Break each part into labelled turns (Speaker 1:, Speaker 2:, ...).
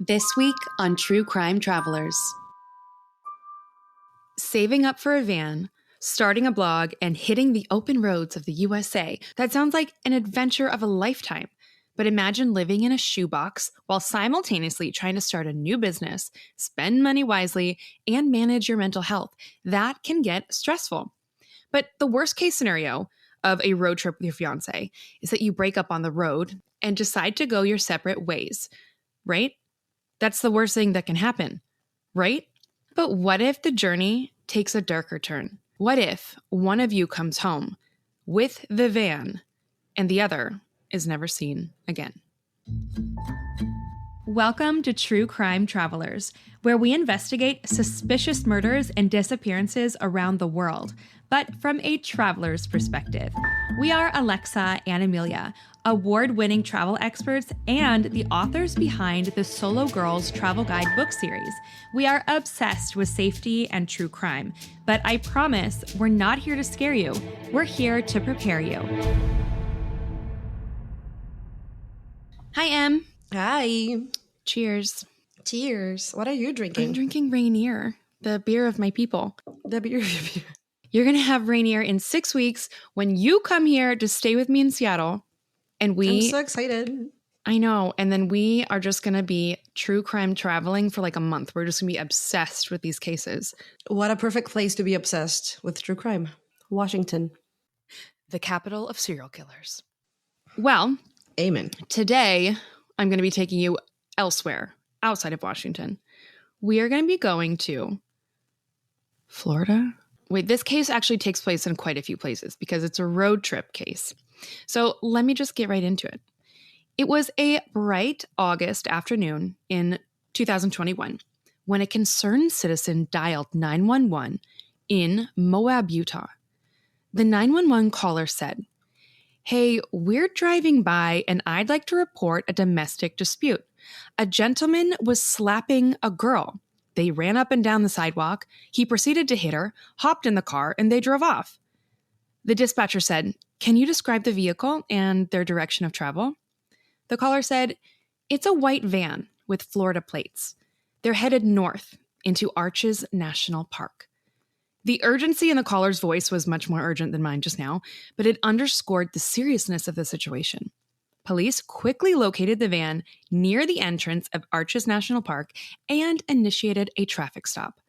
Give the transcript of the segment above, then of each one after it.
Speaker 1: This week on True Crime Travelers. Saving up for a van, starting a blog, and hitting the open roads of the USA. That sounds like an adventure of a lifetime. But imagine living in a shoebox while simultaneously trying to start a new business, spend money wisely, and manage your mental health. That can get stressful. But the worst case scenario of a road trip with your fiance is that you break up on the road and decide to go your separate ways, right? That's the worst thing that can happen, right? But what if the journey takes a darker turn? What if one of you comes home with the van and the other is never seen again? Welcome to True Crime Travelers, where we investigate suspicious murders and disappearances around the world, but from a traveler's perspective. We are Alexa and Emilia, award-winning travel experts and the authors behind the Solo Girls Travel Guide book series. We are obsessed with safety and true crime, but I promise we're not here to scare you. We're here to prepare you. Hi, Em.
Speaker 2: Hi.
Speaker 1: Cheers.
Speaker 2: Cheers. What are you drinking?
Speaker 1: I'm drinking Rainier, the beer of my people.
Speaker 2: The beer.
Speaker 1: You're going to have Rainier in 6 weeks when you come here to stay with me in Seattle. And
Speaker 2: I'm so excited.
Speaker 1: I know. And then we are just going to be true crime traveling for like a month. We're just going to be obsessed with these cases.
Speaker 2: What a perfect place to be obsessed with true crime. Washington.
Speaker 1: The capital of serial killers. Well,
Speaker 2: amen.
Speaker 1: Today, I'm going to be taking you elsewhere, outside of Washington. We are going to be going to Florida. Wait, this case actually takes place in quite a few places because it's a road trip case. So let me just get right into it. It was a bright August afternoon in 2021 when a concerned citizen dialed 911 in Moab, Utah. The 911 caller said, "Hey, we're driving by and I'd like to report a domestic dispute. A gentleman was slapping a girl. They ran up and down the sidewalk. He proceeded to hit her, hopped in the car, and they drove off." The dispatcher said, "Can you describe the vehicle and their direction of travel?" The caller said, "It's a white van with Florida plates. They're headed north into Arches National Park." The urgency in the caller's voice was much more urgent than mine just now, but it underscored the seriousness of the situation. Police quickly located the van near the entrance of Arches National Park and initiated a traffic stop.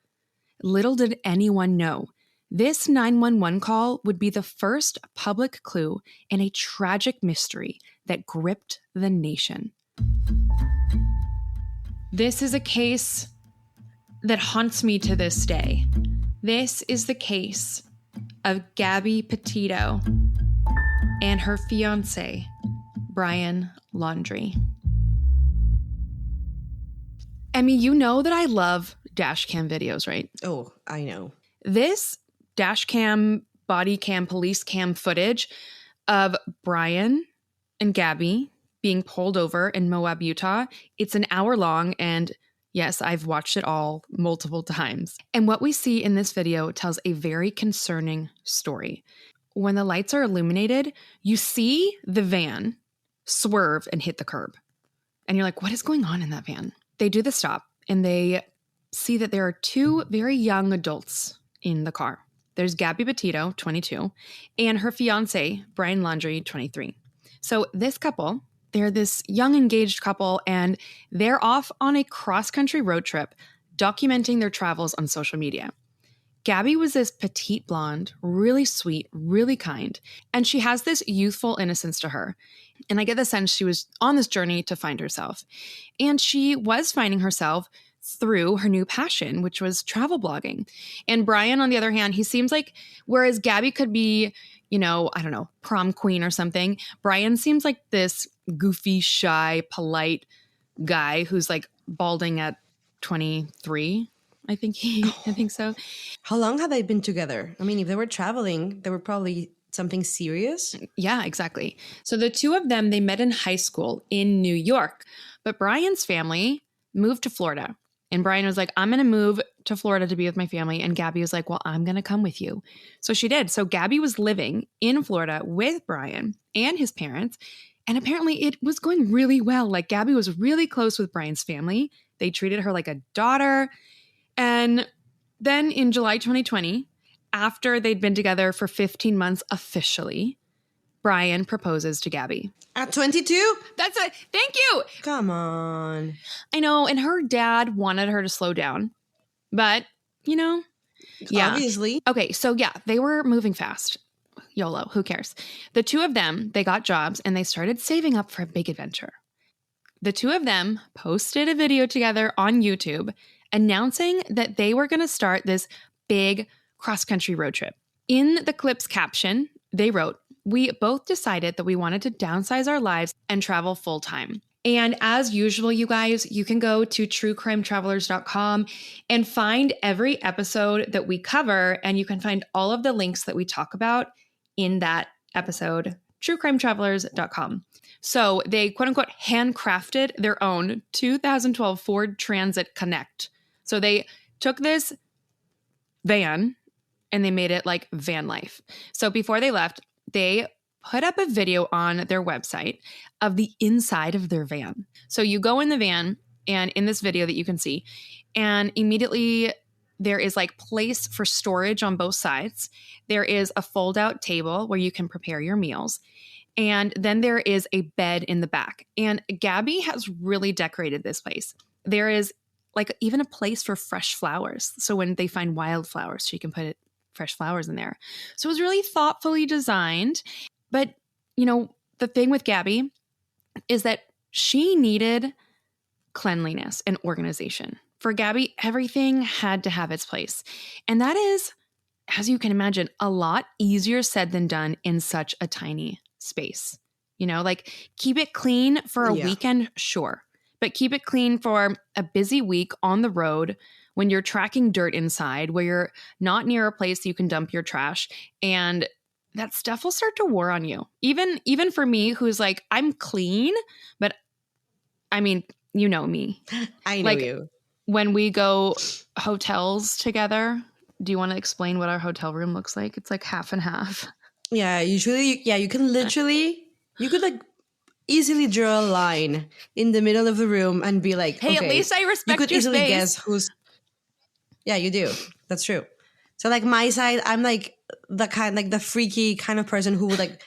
Speaker 1: Little did anyone know, this 911 call would be the first public clue in a tragic mystery that gripped the nation. This is a case that haunts me to this day. This is the case of Gabby Petito and her fiancé, Brian Laundrie. Emmy, you know that I love dash cam videos, right?
Speaker 2: Oh, I know.
Speaker 1: This dash cam, body cam, police cam footage of Brian and Gabby being pulled over in Moab, Utah. It's an hour long, and yes, I've watched it all multiple times. And what we see in this video tells a very concerning story. When the lights are illuminated, you see the van swerve and hit the curb. And you're like, what is going on in that van? They do the stop, and they see that there are two very young adults in the car. There's Gabby Petito, 22, and her fiancé, Brian Laundrie, 23. So this couple, they're this young engaged couple, and they're off on a cross-country road trip documenting their travels on social media. Gabby was this petite blonde, really sweet, really kind, and she has this youthful innocence to her. And I get the sense she was on this journey to find herself. And she was finding herself through her new passion, which was travel blogging. And Brian, on the other hand, he seems like, whereas Gabby could be, I don't know, prom queen or something, Brian seems like this goofy, shy, polite guy who's like balding at 23. I think so.
Speaker 2: How long have they been together? I mean, if they were traveling, they were probably something serious.
Speaker 1: Yeah, exactly. So the two of them, they met in high school in New York, but Brian's family moved to Florida. And Brian was like, I'm going to move to Florida to be with my family. And Gabby was like, well, I'm going to come with you. So she did. So Gabby was living in Florida with Brian and his parents. And apparently it was going really well. Like Gabby was really close with Brian's family. They treated her like a daughter. And then in July 2020, after they'd been together for 15 months officially, Brian proposes to Gabby.
Speaker 2: At 22?
Speaker 1: That's it. Thank you.
Speaker 2: Come on.
Speaker 1: I know. And her dad wanted her to slow down. But, you know, yeah.
Speaker 2: Obviously.
Speaker 1: Okay, so yeah, they were moving fast. YOLO, who cares? The two of them, they got jobs and they started saving up for a big adventure. The two of them posted a video together on YouTube announcing that they were going to start this big cross-country road trip. In the clip's caption, they wrote, "We both decided that we wanted to downsize our lives and travel full-time." And as usual, you guys, you can go to truecrimetravelers.com and find every episode that we cover, and you can find all of the links that we talk about in that episode, truecrimetravelers.com. So they quote unquote handcrafted their own 2012 Ford Transit Connect. So they took this van and they made it like van life. So before they left, they put up a video on their website of the inside of their van. So you go in the van, and in this video that you can see, and immediately there is like place for storage on both sides. There is a fold-out table where you can prepare your meals. And then there is a bed in the back. And Gabby has really decorated this place. There is like even a place for fresh flowers. So when they find wildflowers, she can put fresh flowers in there. So it was really thoughtfully designed. But, you know, the thing with Gabby is that she needed cleanliness and organization. For Gabby, everything had to have its place. And that is, as you can imagine, a lot easier said than done in such a tiny space. You know, like keep it clean for a weekend, sure. But keep it clean for a busy week on the road when you're tracking dirt inside, where you're not near a place you can dump your trash, and that stuff will start to wear on you. Even for me, who's like, I'm clean, but I mean, you know me.
Speaker 2: I know you.
Speaker 1: When we go hotels together, do you want to explain what our hotel room looks like? It's like half and half.
Speaker 2: Yeah, usually, you can literally, you could like easily draw a line in the middle of the room and be like,
Speaker 1: hey,
Speaker 2: okay,
Speaker 1: at least I respect your space.
Speaker 2: You could easily guess who's, yeah, you do. That's true. So like my side, I'm like the freaky kind of person who would like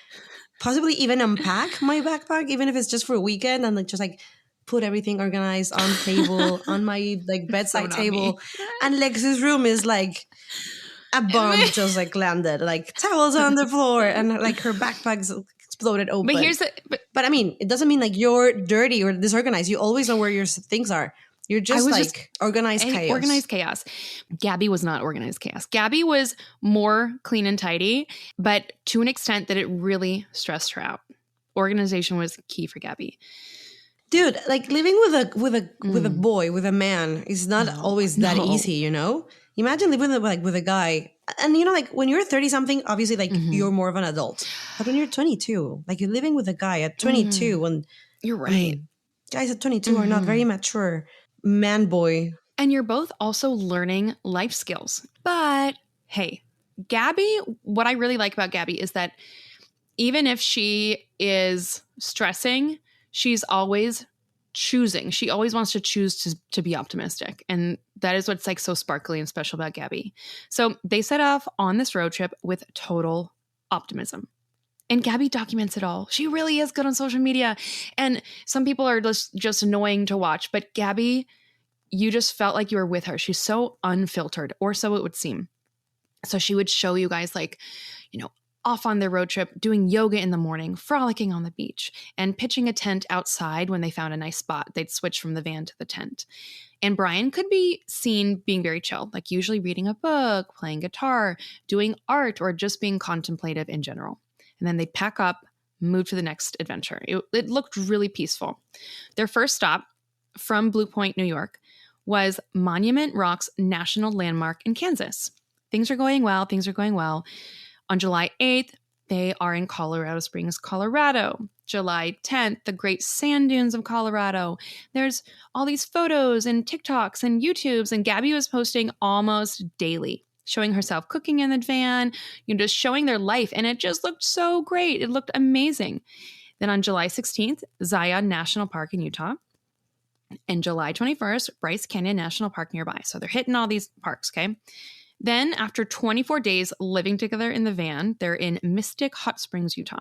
Speaker 2: possibly even unpack my backpack, even if it's just for a weekend, and like just like put everything organized on the table, on my like bedside table. And Lex's room is like a bomb just like landed, like towels on the floor, and like her backpack's exploded open.
Speaker 1: But here's
Speaker 2: but I mean, it doesn't mean like you're dirty or disorganized. You always know where your things are. You're just like organized chaos.
Speaker 1: Organized chaos. Gabby was not organized chaos. Gabby was more clean and tidy, but to an extent that it really stressed her out. Organization was key for Gabby.
Speaker 2: Dude, like living with a boy, with a man is not always that easy, you know? Imagine living with a guy. And you know, like when you're 30 something, obviously like you're more of an adult. But when you're 22, like you're living with a guy at 22 and
Speaker 1: you're right.
Speaker 2: I mean, guys at 22 are not very mature. Man boy.
Speaker 1: And you're both also learning life skills. But hey, Gabby, what I really like about Gabby is that even if she is stressing, she's always choosing. She always wants to choose to be optimistic. And that is what's like so sparkly and special about Gabby. So they set off on this road trip with total optimism. And Gabby documents it all. She really is good on social media. And some people are just annoying to watch. But Gabby, you just felt like you were with her. She's so unfiltered, or so it would seem. So she would show you guys like, you know, off on their road trip, doing yoga in the morning, frolicking on the beach, and pitching a tent outside when they found a nice spot. They'd switch from the van to the tent. And Brian could be seen being very chill, like usually reading a book, playing guitar, doing art, or just being contemplative in general. And then they'd pack up, move to the next adventure. It looked really peaceful. Their first stop from Blue Point, New York, was Monument Rocks National Landmark in Kansas. Things are going well. On July 8th, they are in Colorado Springs, Colorado. July 10th, the Great Sand Dunes of Colorado. There's all these photos and TikToks and YouTubes, and Gabby was posting almost daily, showing herself cooking in the van, just showing their life. And it just looked so great. It looked amazing. Then on July 16th, Zion National Park in Utah. And July 21st, Bryce Canyon National Park nearby. So they're hitting all these parks, okay? Then after 24 days living together in the van, they're in Mystic Hot Springs, Utah.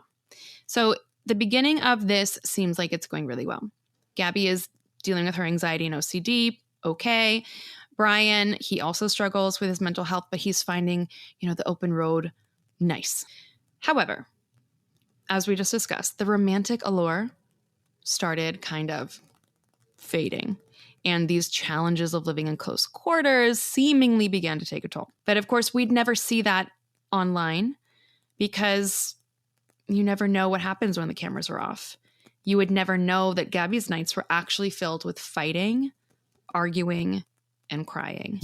Speaker 1: So the beginning of this seems like it's going really well. Gabby is dealing with her anxiety and OCD. Okay. Brian, he also struggles with his mental health, but he's finding, the open road nice. However, as we just discussed, the romantic allure started kind of fading. And these challenges of living in close quarters seemingly began to take a toll. But of course, we'd never see that online because you never know what happens when the cameras are off. You would never know that Gabby's nights were actually filled with fighting, arguing, and crying.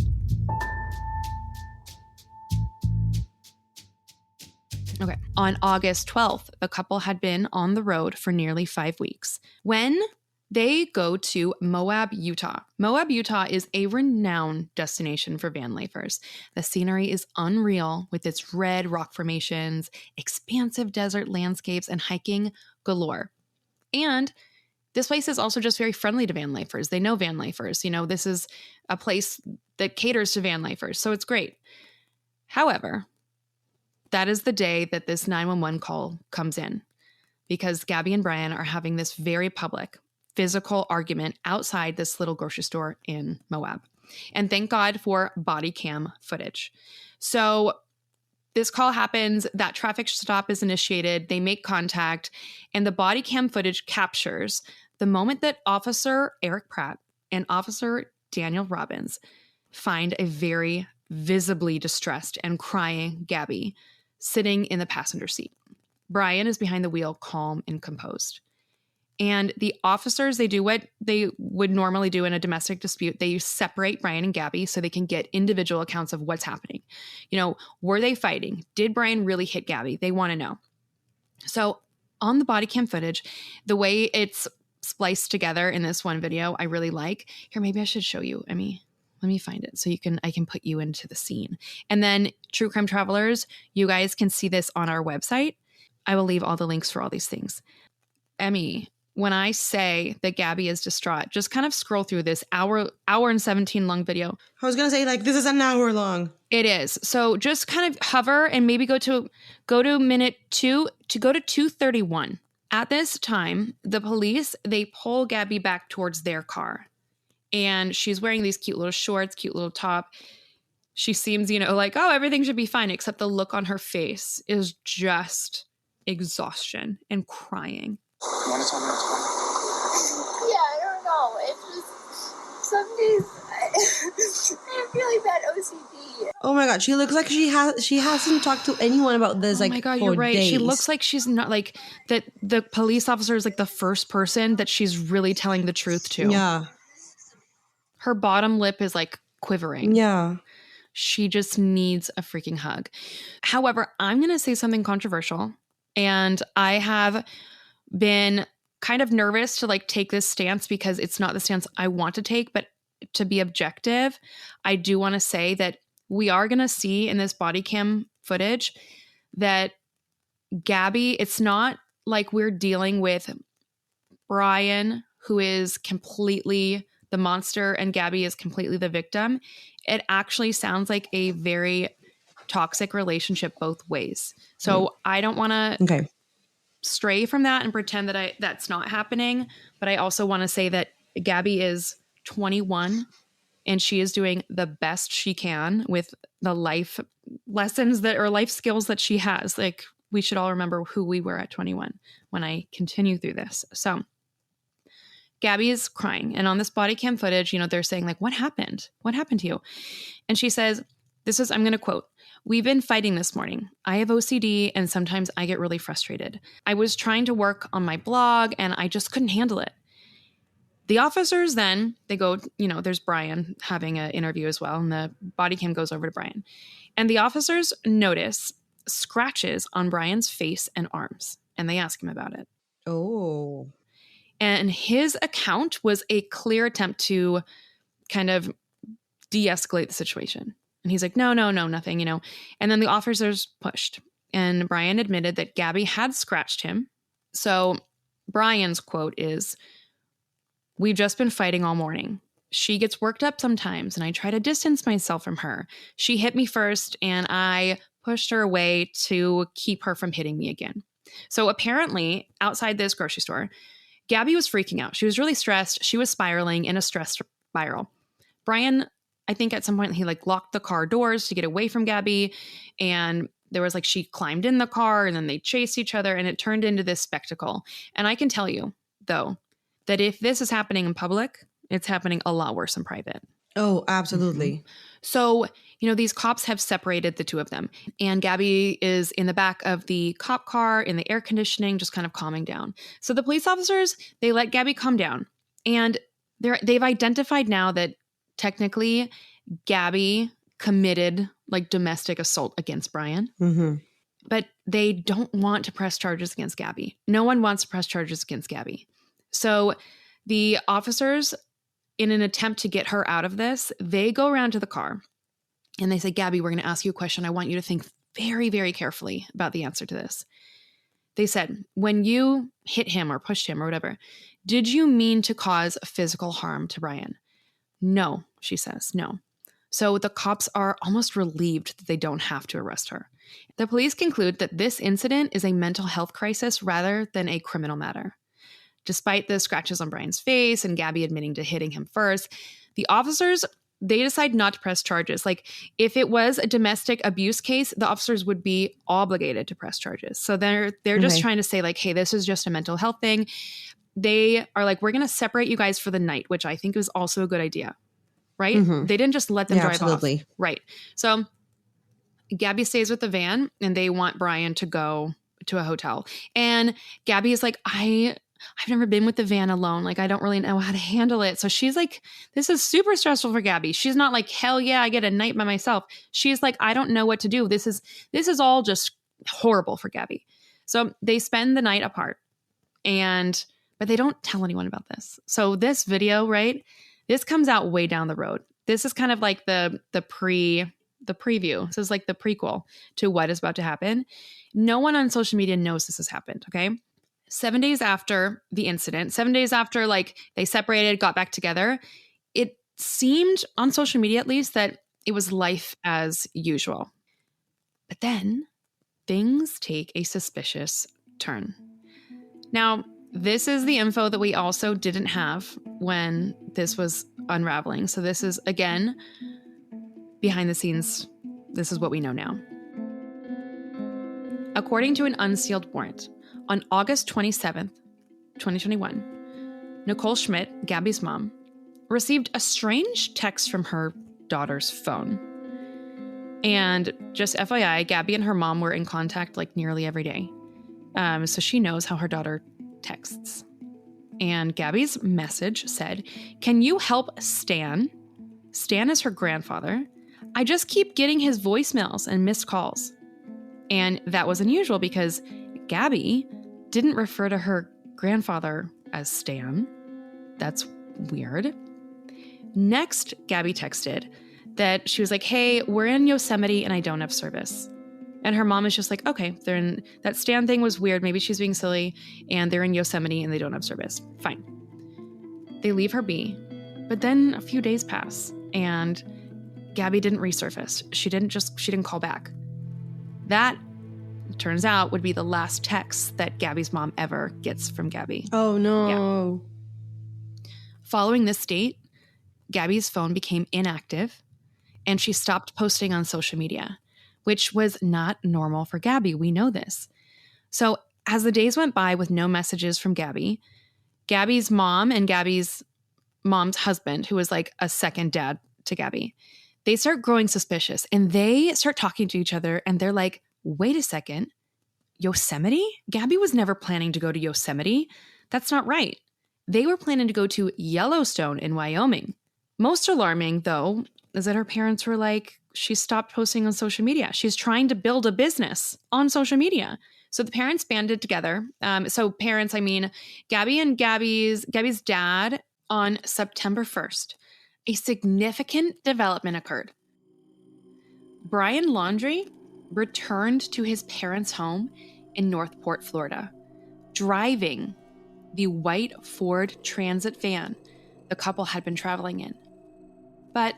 Speaker 1: Okay. On August 12th, the couple had been on the road for nearly 5 weeks when they go to Moab, Utah. Moab, Utah is a renowned destination for van lifers. The scenery is unreal with its red rock formations, expansive desert landscapes, and hiking galore. And this place is also just very friendly to van lifers. They know van lifers. This is a place that caters to van lifers, so it's great. However, that is the day that this 911 call comes in because Gabby and Brian are having this very public physical argument outside this little grocery store in Moab. And thank God for body cam footage. So this call happens, that traffic stop is initiated, they make contact, and the body cam footage captures the moment that Officer Eric Pratt and Officer Daniel Robbins find a very visibly distressed and crying Gabby sitting in the passenger seat. Brian is behind the wheel, calm and composed. And the officers, they do what they would normally do in a domestic dispute. They separate Brian and Gabby so they can get individual accounts of what's happening. Were they fighting? Did Brian really hit Gabby? They want to know. So on the body cam footage, the way it's spliced together in this one video, I really like. Here, maybe I should show you, Emmy. Let me find it so I can put you into the scene. And then True Crime Travelers, you guys can see this on our website. I will leave all the links for all these things. Emmy, when I say that Gabby is distraught, just kind of scroll through this hour and 17 long video.
Speaker 2: I was going to say, this is an hour long.
Speaker 1: It is. So just kind of hover and maybe go to minute 2 to go to 2:31. At this time, the police, they pull Gabby back towards their car. And she's wearing these cute little shorts, cute little top. She seems, like, oh, everything should be fine, except the look on her face is just exhaustion and crying.
Speaker 3: You want to tell me what's going on?
Speaker 4: Yeah, I don't know. It's just some days I have really bad OCD.
Speaker 2: Oh my God, she looks like she hasn't talked to anyone about this.
Speaker 1: Oh my God, you're right.
Speaker 2: Days.
Speaker 1: She looks like she's not like that. The police officer is like the first person that she's really telling the truth to.
Speaker 2: Yeah.
Speaker 1: Her bottom lip is like quivering.
Speaker 2: Yeah.
Speaker 1: She just needs a freaking hug. However, I'm going to say something controversial, and I have been kind of nervous to take this stance because it's not the stance I want to take, but to be objective, I do want to say that we are going to see in this body cam footage that Gabby, it's not like we're dealing with Brian, who is completely the monster and Gabby is completely the victim. It actually sounds like a very toxic relationship both ways. So I don't want to stray from that and pretend that that's not happening. But I also want to say that Gabby is 21 and she is doing the best she can with the life lessons or life skills that she has. We should all remember who we were at 21 when I continue through this. So Gabby is crying. And on this body cam footage, they're saying what happened? What happened to you? And she says, I'm going to quote, "We've been fighting this morning. I have OCD and sometimes I get really frustrated. I was trying to work on my blog and I just couldn't handle it." The officers then, they go, there's Brian having an interview as well. And the body cam goes over to Brian. And the officers notice scratches on Brian's face and arms. And they ask him about it.
Speaker 2: Oh.
Speaker 1: And his account was a clear attempt to kind of de-escalate the situation. And he's like, no, nothing, And then the officers pushed. And Brian admitted that Gabby had scratched him. So Brian's quote is, "We've just been fighting all morning. She gets worked up sometimes, and I try to distance myself from her. She hit me first, and I pushed her away to keep her from hitting me again." So apparently, outside this grocery store, Gabby was freaking out. She was really stressed. She was spiraling in a stress spiral. Brian, I think at some point, he like locked the car doors to get away from Gabby, and there was like she climbed in the car, and then they chased each other, and it turned into this spectacle. And I can tell you, though, that if this is happening in public, it's happening a lot worse in private.
Speaker 2: Oh, absolutely.
Speaker 1: Mm-hmm. So, these cops have separated the two of them, and Gabby is in the back of the cop car in the air conditioning, just kind of calming down. So the police officers, they let Gabby calm down, and they've identified now that technically Gabby committed like domestic assault against Brian,
Speaker 2: Mm-hmm.
Speaker 1: but they don't want to press charges against Gabby. No one wants to press charges against Gabby. So the officers, in an attempt to get her out of this, they go around to the car and they say, "Gabby, we're going to ask you a question. I want you to think very, very carefully about the answer to this." They said, "When you hit him or pushed him or whatever, did you mean to cause physical harm to Brian?" "No," she says, "no." So the cops are almost relieved that they don't have to arrest her. The police conclude that this incident is a mental health crisis rather than a criminal matter. Despite the scratches on Brian's face and Gabby admitting to hitting him first, the officers, they decide not to press charges. Like, if it was a domestic abuse case, the officers would be obligated to press charges. So they're just
Speaker 2: Okay.
Speaker 1: trying to say, like, hey, this is just a mental health thing. They are like, we're going to separate you guys for the night, which I think is also a good idea, right?
Speaker 2: Mhm.
Speaker 1: They didn't just let them
Speaker 2: Yeah,
Speaker 1: drive
Speaker 2: absolutely.
Speaker 1: off. Right. So Gabby stays with the van, and they want Brian to go to a hotel. And Gabby is like, I've never been with the van alone. Like, I don't really know how to handle it. So she's like, this is super stressful for Gabby. She's not like, hell yeah, I get a night by myself. She's like, I don't know what to do. This is all just horrible for Gabby. So they spend the night apart, but they don't tell anyone about this. So this video, right? This comes out way down the road. This is kind of like the preview. This is like the prequel to what is about to happen. No one on social media knows this has happened, okay? 7 days after the incident, 7 days after like they separated, got back together, it seemed on social media at least that it was life as usual. But then things take a suspicious turn. Now, this is the info that we also didn't have when this was unraveling. So this is, again, behind the scenes. This is what we know now. According to an unsealed warrant, on August 27th, 2021, Nicole Schmidt, Gabby's mom, received a strange text from her daughter's phone. And just FYI, Gabby and her mom were in contact like nearly every day. So she knows how her daughter texts. And Gabby's message said, "Can you help Stan? Stan is her grandfather. I just keep getting his voicemails and missed calls." And that was unusual because Gabby didn't refer to her grandfather as Stan. That's weird. Next, Gabby texted that she was like, "Hey, we're in Yosemite and I don't have service." And her mom is just like, okay, they're in, that Stan thing was weird. Maybe she's being silly, and they're in Yosemite and they don't have service. Fine. They leave her be. But then a few days pass and Gabby didn't resurface. She didn't call back. That, turns out, would be the last text that Gabby's mom ever gets from Gabby.
Speaker 2: Oh, no.
Speaker 1: Following this date, Gabby's phone became inactive and she stopped posting on social media, which was not normal for Gabby. We know this. So as the days went by with no messages from Gabby, Gabby's mom and Gabby's mom's husband, who was like a second dad to Gabby, they start growing suspicious and they start talking to each other and they're like, wait a second, Yosemite? Gabby was never planning to go to Yosemite. That's not right. They were planning to go to Yellowstone in Wyoming. Most alarming, though, is that her parents were like, she stopped posting on social media. She's trying to build a business on social media. So the parents banded together. So parents, I mean, Gabby and Gabby's dad. On September 1st, a significant development occurred. Brian Laundrie returned to his parents' home in Northport, Florida, driving the white Ford Transit van the couple had been traveling in. But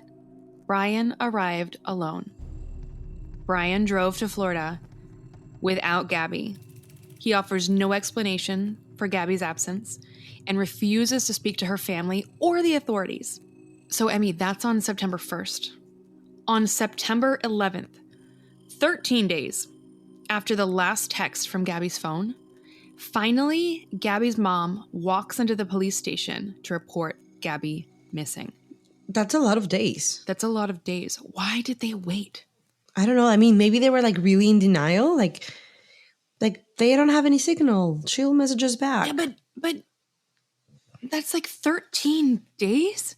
Speaker 1: Brian arrived alone. Brian drove to Florida without Gabby. He offers no explanation for Gabby's absence and refuses to speak to her family or the authorities. So, Emmy, that's on September 1st. On September 11th, 13 days after the last text from Gabby's phone, finally, Gabby's mom walks into the police station to report Gabby missing.
Speaker 2: That's a lot of days.
Speaker 1: That's a lot of days. Why did they wait?
Speaker 2: I don't know. I mean, maybe they were like really in denial. Like they don't have any signal. She'll message us back.
Speaker 1: Yeah, but that's like 13 days?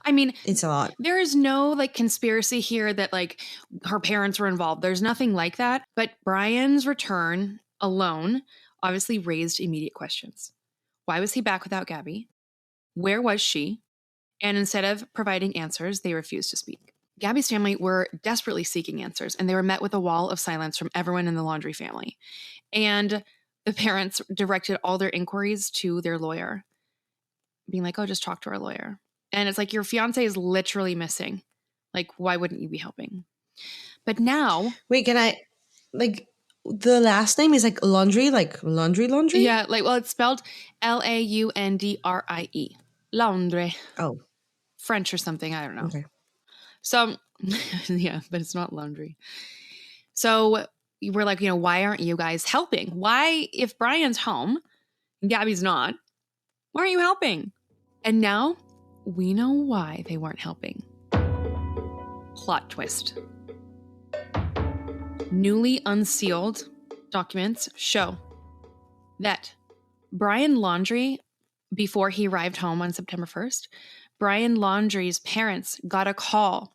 Speaker 1: I mean,
Speaker 2: It's a lot.
Speaker 1: there is no like conspiracy here that like her parents were involved. There's nothing like that. But Brian's return alone obviously raised immediate questions. Why was he back without Gabby? Where was she? And instead of providing answers, they refused to speak. Gabby's family were desperately seeking answers, and they were met with a wall of silence from everyone in the Laundrie family. And the parents directed all their inquiries to their lawyer, being like, oh, just talk to our lawyer. And it's like, your fiance is literally missing. Like, why wouldn't you be helping? But now...
Speaker 2: Wait, can I, like, the last name is like laundry?
Speaker 1: Yeah, like, well, it's spelled Laundrie. Laundrie.
Speaker 2: Oh,
Speaker 1: French or something, I don't know.
Speaker 2: okay.
Speaker 1: So, yeah, but it's not laundry. So we're like, why aren't you guys helping? Why, if Brian's home and Gabby's not, why aren't you helping? And now we know why they weren't helping. Plot twist. Newly unsealed documents show that Brian Laundrie, before he arrived home on September 1st, Brian Laundrie's parents got a call,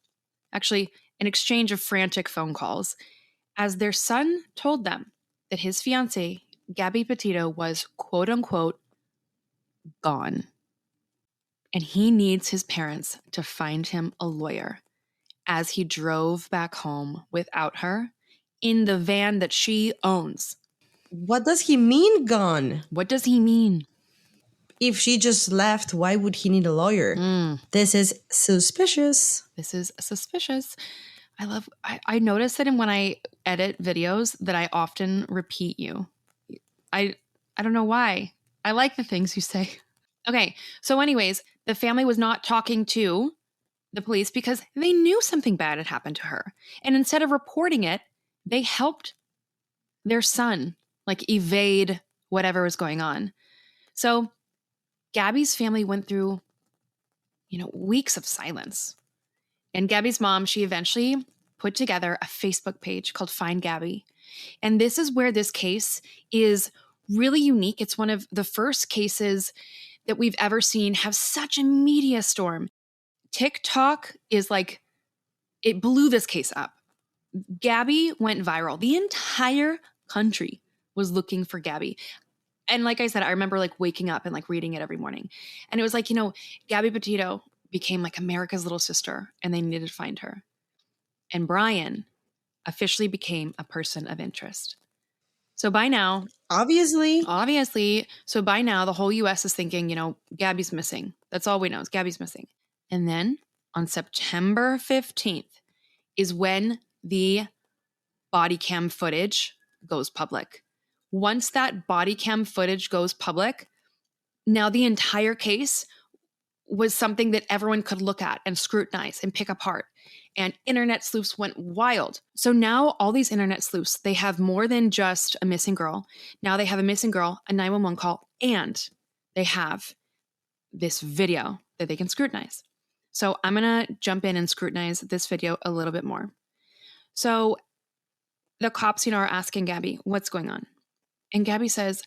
Speaker 1: actually an exchange of frantic phone calls, as their son told them that his fiancée, Gabby Petito, was quote unquote gone. And he needs his parents to find him a lawyer as he drove back home without her in the van that she owns.
Speaker 2: What does he mean gone?
Speaker 1: What does he mean?
Speaker 2: If she just left, why would he need a lawyer? This is suspicious.
Speaker 1: This is suspicious. I notice that when I edit videos that I often repeat you. I don't know why. I like the things you say. Okay, so anyways, the family was not talking to the police because they knew something bad had happened to her. And instead of reporting it, they helped their son like evade whatever was going on. So Gabby's family went through, weeks of silence. And Gabby's mom, she eventually put together a Facebook page called Find Gabby. And this is where this case is really unique. It's one of the first cases that we've ever seen have such a media storm. TikTok is like, it blew this case up. Gabby went viral. The entire country was looking for Gabby. And like I said, I remember like waking up and like reading it every morning. And it was like, Gabby Petito became like America's little sister and they needed to find her. And Brian officially became a person of interest. So by now,
Speaker 2: Obviously.
Speaker 1: so by now the whole US is thinking, Gabby's missing. That's all we know is Gabby's missing. And then on September 15th is when the body cam footage goes public. Once that body cam footage goes public, now the entire case was something that everyone could look at and scrutinize and pick apart. And internet sleuths went wild. So now all these internet sleuths, they have more than just a missing girl. Now they have a missing girl, a 911 call, and they have this video that they can scrutinize. So I'm going to jump in and scrutinize this video a little bit more. So the cops, are asking Gabby, what's going on? And Gabby says,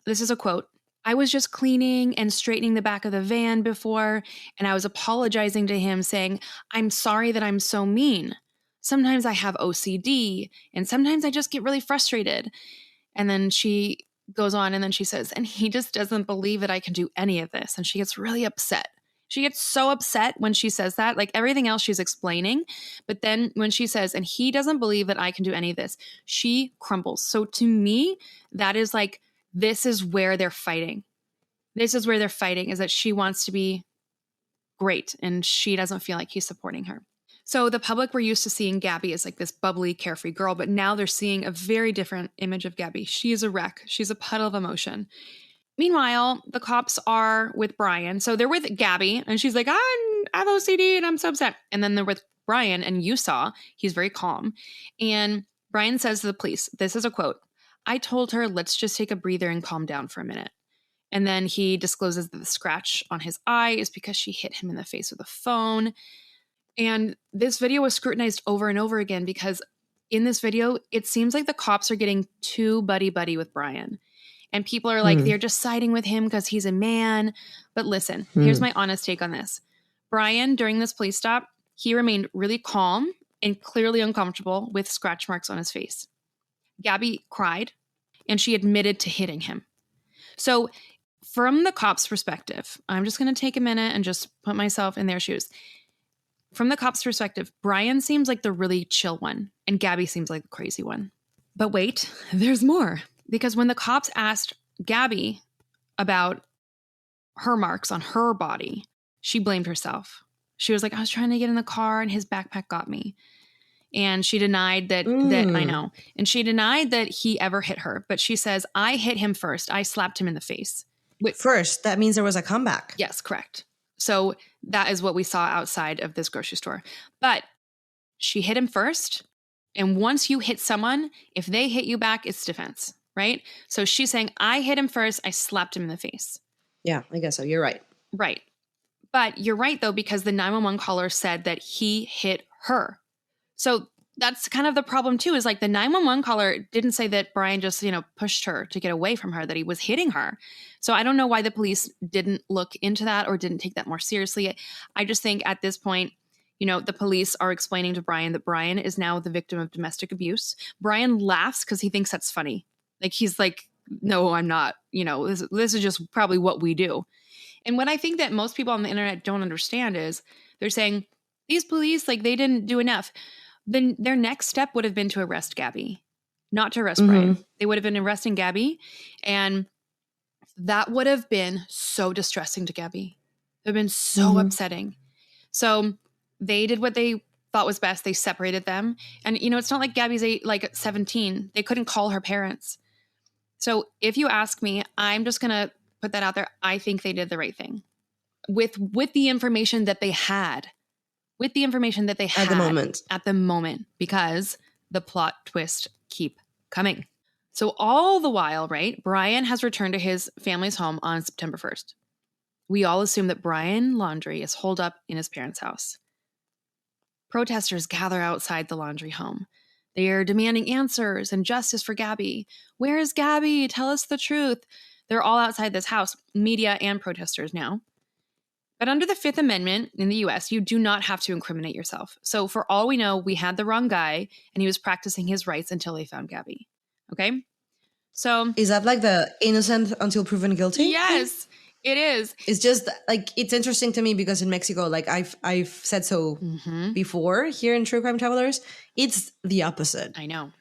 Speaker 1: this is a quote, "I was just cleaning and straightening the back of the van before, and I was apologizing to him saying, I'm sorry that I'm so mean. Sometimes I have OCD, and sometimes I just get really frustrated." And then she goes on and then she says, and he just doesn't believe that I can do any of this. And she gets really upset. She gets so upset when she says that, like everything else she's explaining. But then when she says, and he doesn't believe that I can do any of this, she crumbles. So to me, that is like, this is where they're fighting. This is where they're fighting, is that she wants to be great and she doesn't feel like he's supporting her. So the public were used to seeing Gabby as like this bubbly, carefree girl, but now they're seeing a very different image of Gabby. She is a wreck. She's a puddle of emotion. Meanwhile, the cops are with Brian. So they're with Gabby and she's like, I have OCD and I'm so upset. And then they're with Brian and you saw he's very calm. And Brian says to the police, this is a quote, "I told her, let's just take a breather and calm down for a minute." And then he discloses that the scratch on his eye is because she hit him in the face with a phone. And this video was scrutinized over and over again because in this video, it seems like the cops are getting too buddy-buddy with Brian. And people are like, they're just siding with him because he's a man. But listen, here's my honest take on this. Brian, during this police stop, he remained really calm and clearly uncomfortable with scratch marks on his face. Gabby cried and she admitted to hitting him. So from the cops' perspective, I'm just going to take a minute and just put myself in their shoes. From the cops' perspective, Brian seems like the really chill one, and Gabby seems like the crazy one. But wait, there's more. Because when the cops asked Gabby about her marks on her body, she blamed herself. She was like, I was trying to get in the car and his backpack got me. And she denied that I know. And she denied that he ever hit her. But she says, I hit him first. I slapped him in the face.
Speaker 2: First, that means there was a comeback.
Speaker 1: Yes, correct. So that is what we saw outside of this grocery store. But she hit him first. And once you hit someone, if they hit you back, it's defense, right? So she's saying, I hit him first. I slapped him in the face.
Speaker 2: Yeah, I guess so. You're right.
Speaker 1: Right. But you're right, though, because the 911 caller said that he hit her. So that's kind of the problem, too, is like the 911 caller didn't say that Brian just, pushed her to get away from her, that he was hitting her. So I don't know why the police didn't look into that or didn't take that more seriously. I just think at this point, the police are explaining to Brian that Brian is now the victim of domestic abuse. Brian laughs because he thinks that's funny. Like, he's like, no, I'm not. This is just probably what we do. And what I think that most people on the internet don't understand is they're saying, these police, like, they didn't do enough. Then their next step would have been to arrest Gabby, not to arrest Brian. They would have been arresting Gabby. And that would have been so distressing to Gabby. It would have been so upsetting. So they did what they thought was best. They separated them. And, it's not like Gabby's 17. They couldn't call her parents. So if you ask me, I'm just going to put that out there. I think they did the right thing with the information that they had. With the information that they had at the moment, because the plot twists keep coming. So all the while, right, Brian has returned to his family's home on September 1st. We all assume that Brian Laundrie is holed up in his parents' house. Protesters gather outside the Laundrie home. They are demanding answers and justice for Gabby. Where is Gabby? Tell us the truth. They're all outside this house, media and protesters now. But under the Fifth Amendment in the US, you do not have to incriminate yourself. So for all we know, we had the wrong guy and he was practicing his rights until they found Gabby. Okay? So
Speaker 2: is that like the innocent until proven guilty?
Speaker 1: Yes, it is.
Speaker 2: It's just like, it's interesting to me because in Mexico, like I've said so before here in True Crime Travelers, it's the opposite.
Speaker 1: I know.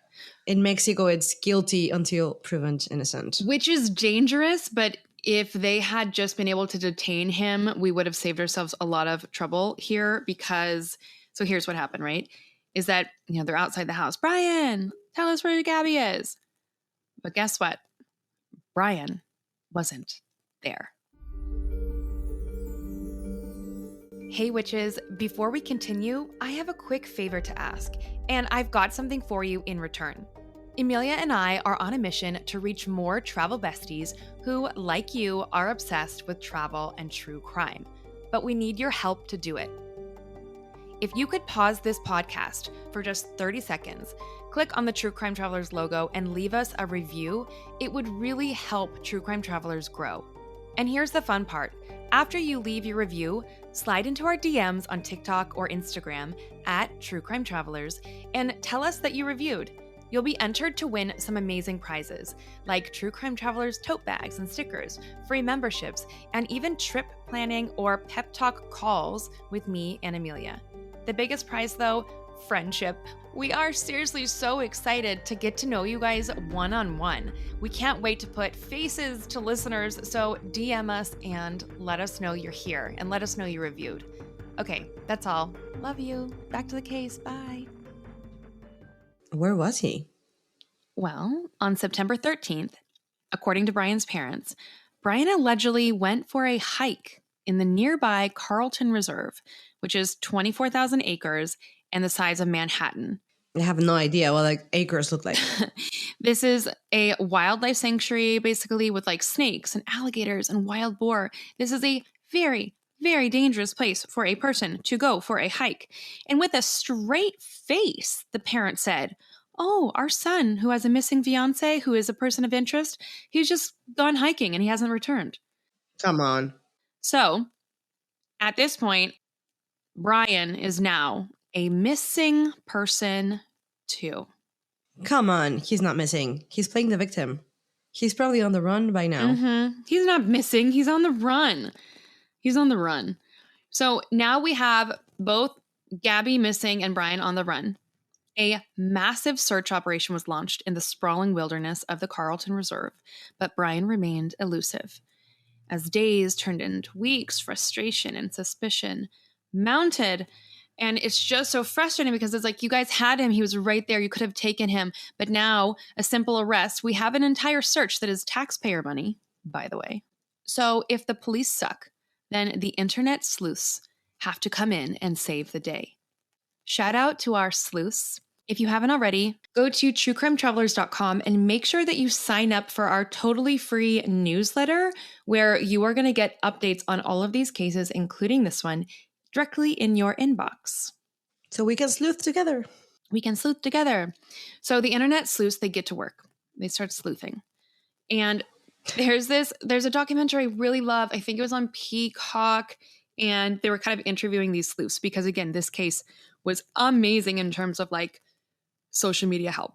Speaker 2: In Mexico, it's guilty until proven innocent.
Speaker 1: Which is dangerous, but if they had just been able to detain him, we would have saved ourselves a lot of trouble here because, so here's what happened, right? Is that, they're outside the house. Brian, tell us where Gabby is. But guess what? Brian wasn't there. Hey witches, before we continue, I have a quick favor to ask, and I've got something for you in return. Emilia and I are on a mission to reach more travel besties who, like you, are obsessed with travel and true crime, but we need your help to do it. If you could pause this podcast for just 30 seconds, click on the True Crime Travelers logo and leave us a review, it would really help True Crime Travelers grow. And here's the fun part. After you leave your review, slide into our DMs on TikTok or Instagram at True Crime Travelers and tell us that you reviewed. You'll be entered to win some amazing prizes, like True Crime Travelers tote bags and stickers, free memberships, and even trip planning or pep talk calls with me and Emilia. The biggest prize, though, friendship. We are seriously so excited to get to know you guys one-on-one. We can't wait to put faces to listeners, so DM us and let us know you're here and let us know you reviewed. Okay, that's all. Love you. Back to the case. Bye.
Speaker 2: Where was he?
Speaker 1: Well, on September 13th, according to Brian's parents, Brian allegedly went for a hike in the nearby Carlton Reserve, which is 24,000 acres and the size of Manhattan.
Speaker 2: I have no idea what like acres look like.
Speaker 1: This is a wildlife sanctuary, basically, with like snakes and alligators and wild boar. This is a very, very dangerous place for a person to go for a hike. And with a straight face, the parent said, "Oh, our son, who has a missing fiance, who is a person of interest, he's just gone hiking and he hasn't returned."
Speaker 2: Come on.
Speaker 1: So, at this point, Brian is now a missing person too.
Speaker 2: Come on. He's not missing. He's playing the victim. He's probably on the run by now.
Speaker 1: He's not missing. He's on the run. He's on the run. So now we have both Gabby missing and Brian on the run. A massive search operation was launched in the sprawling wilderness of the Carlton Reserve, but Brian remained elusive. As days turned into weeks, frustration and suspicion mounted. And it's just so frustrating because it's like, you guys had him. He was right there. You could have taken him. But now, a simple arrest, we have an entire search that is taxpayer money, by the way. So if the police suck, then the internet sleuths have to come in and save the day. Shout out to our sleuths. If you haven't already, go to truecrimetravelers.com and make sure that you sign up for our totally free newsletter, where you are going to get updates on all of these cases, including this one, directly in your inbox.
Speaker 2: So we can sleuth together.
Speaker 1: We can sleuth together. So the internet sleuths, they get to work. They start sleuthing. And there's a documentary I really love. I think it was on Peacock, and they were kind of interviewing these sleuths because, again, this case was amazing in terms of like social media help.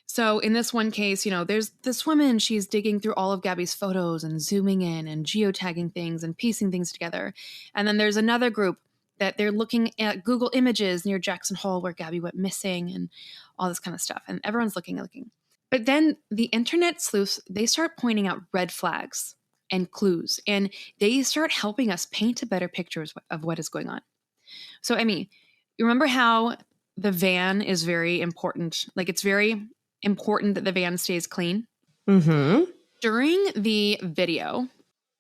Speaker 1: So in this one case, there's this woman, she's digging through all of Gabby's photos and zooming in and geotagging things and piecing things together. And then there's another group that they're looking at Google Images near Jackson Hole where Gabby went missing and all this kind of stuff. And everyone's looking. But then the internet sleuths, they start pointing out red flags and clues, and they start helping us paint a better picture of what is going on. So, Emmy, you remember how the van is very important? Like, it's very important that the van stays clean.
Speaker 2: Mm-hmm.
Speaker 1: During the video.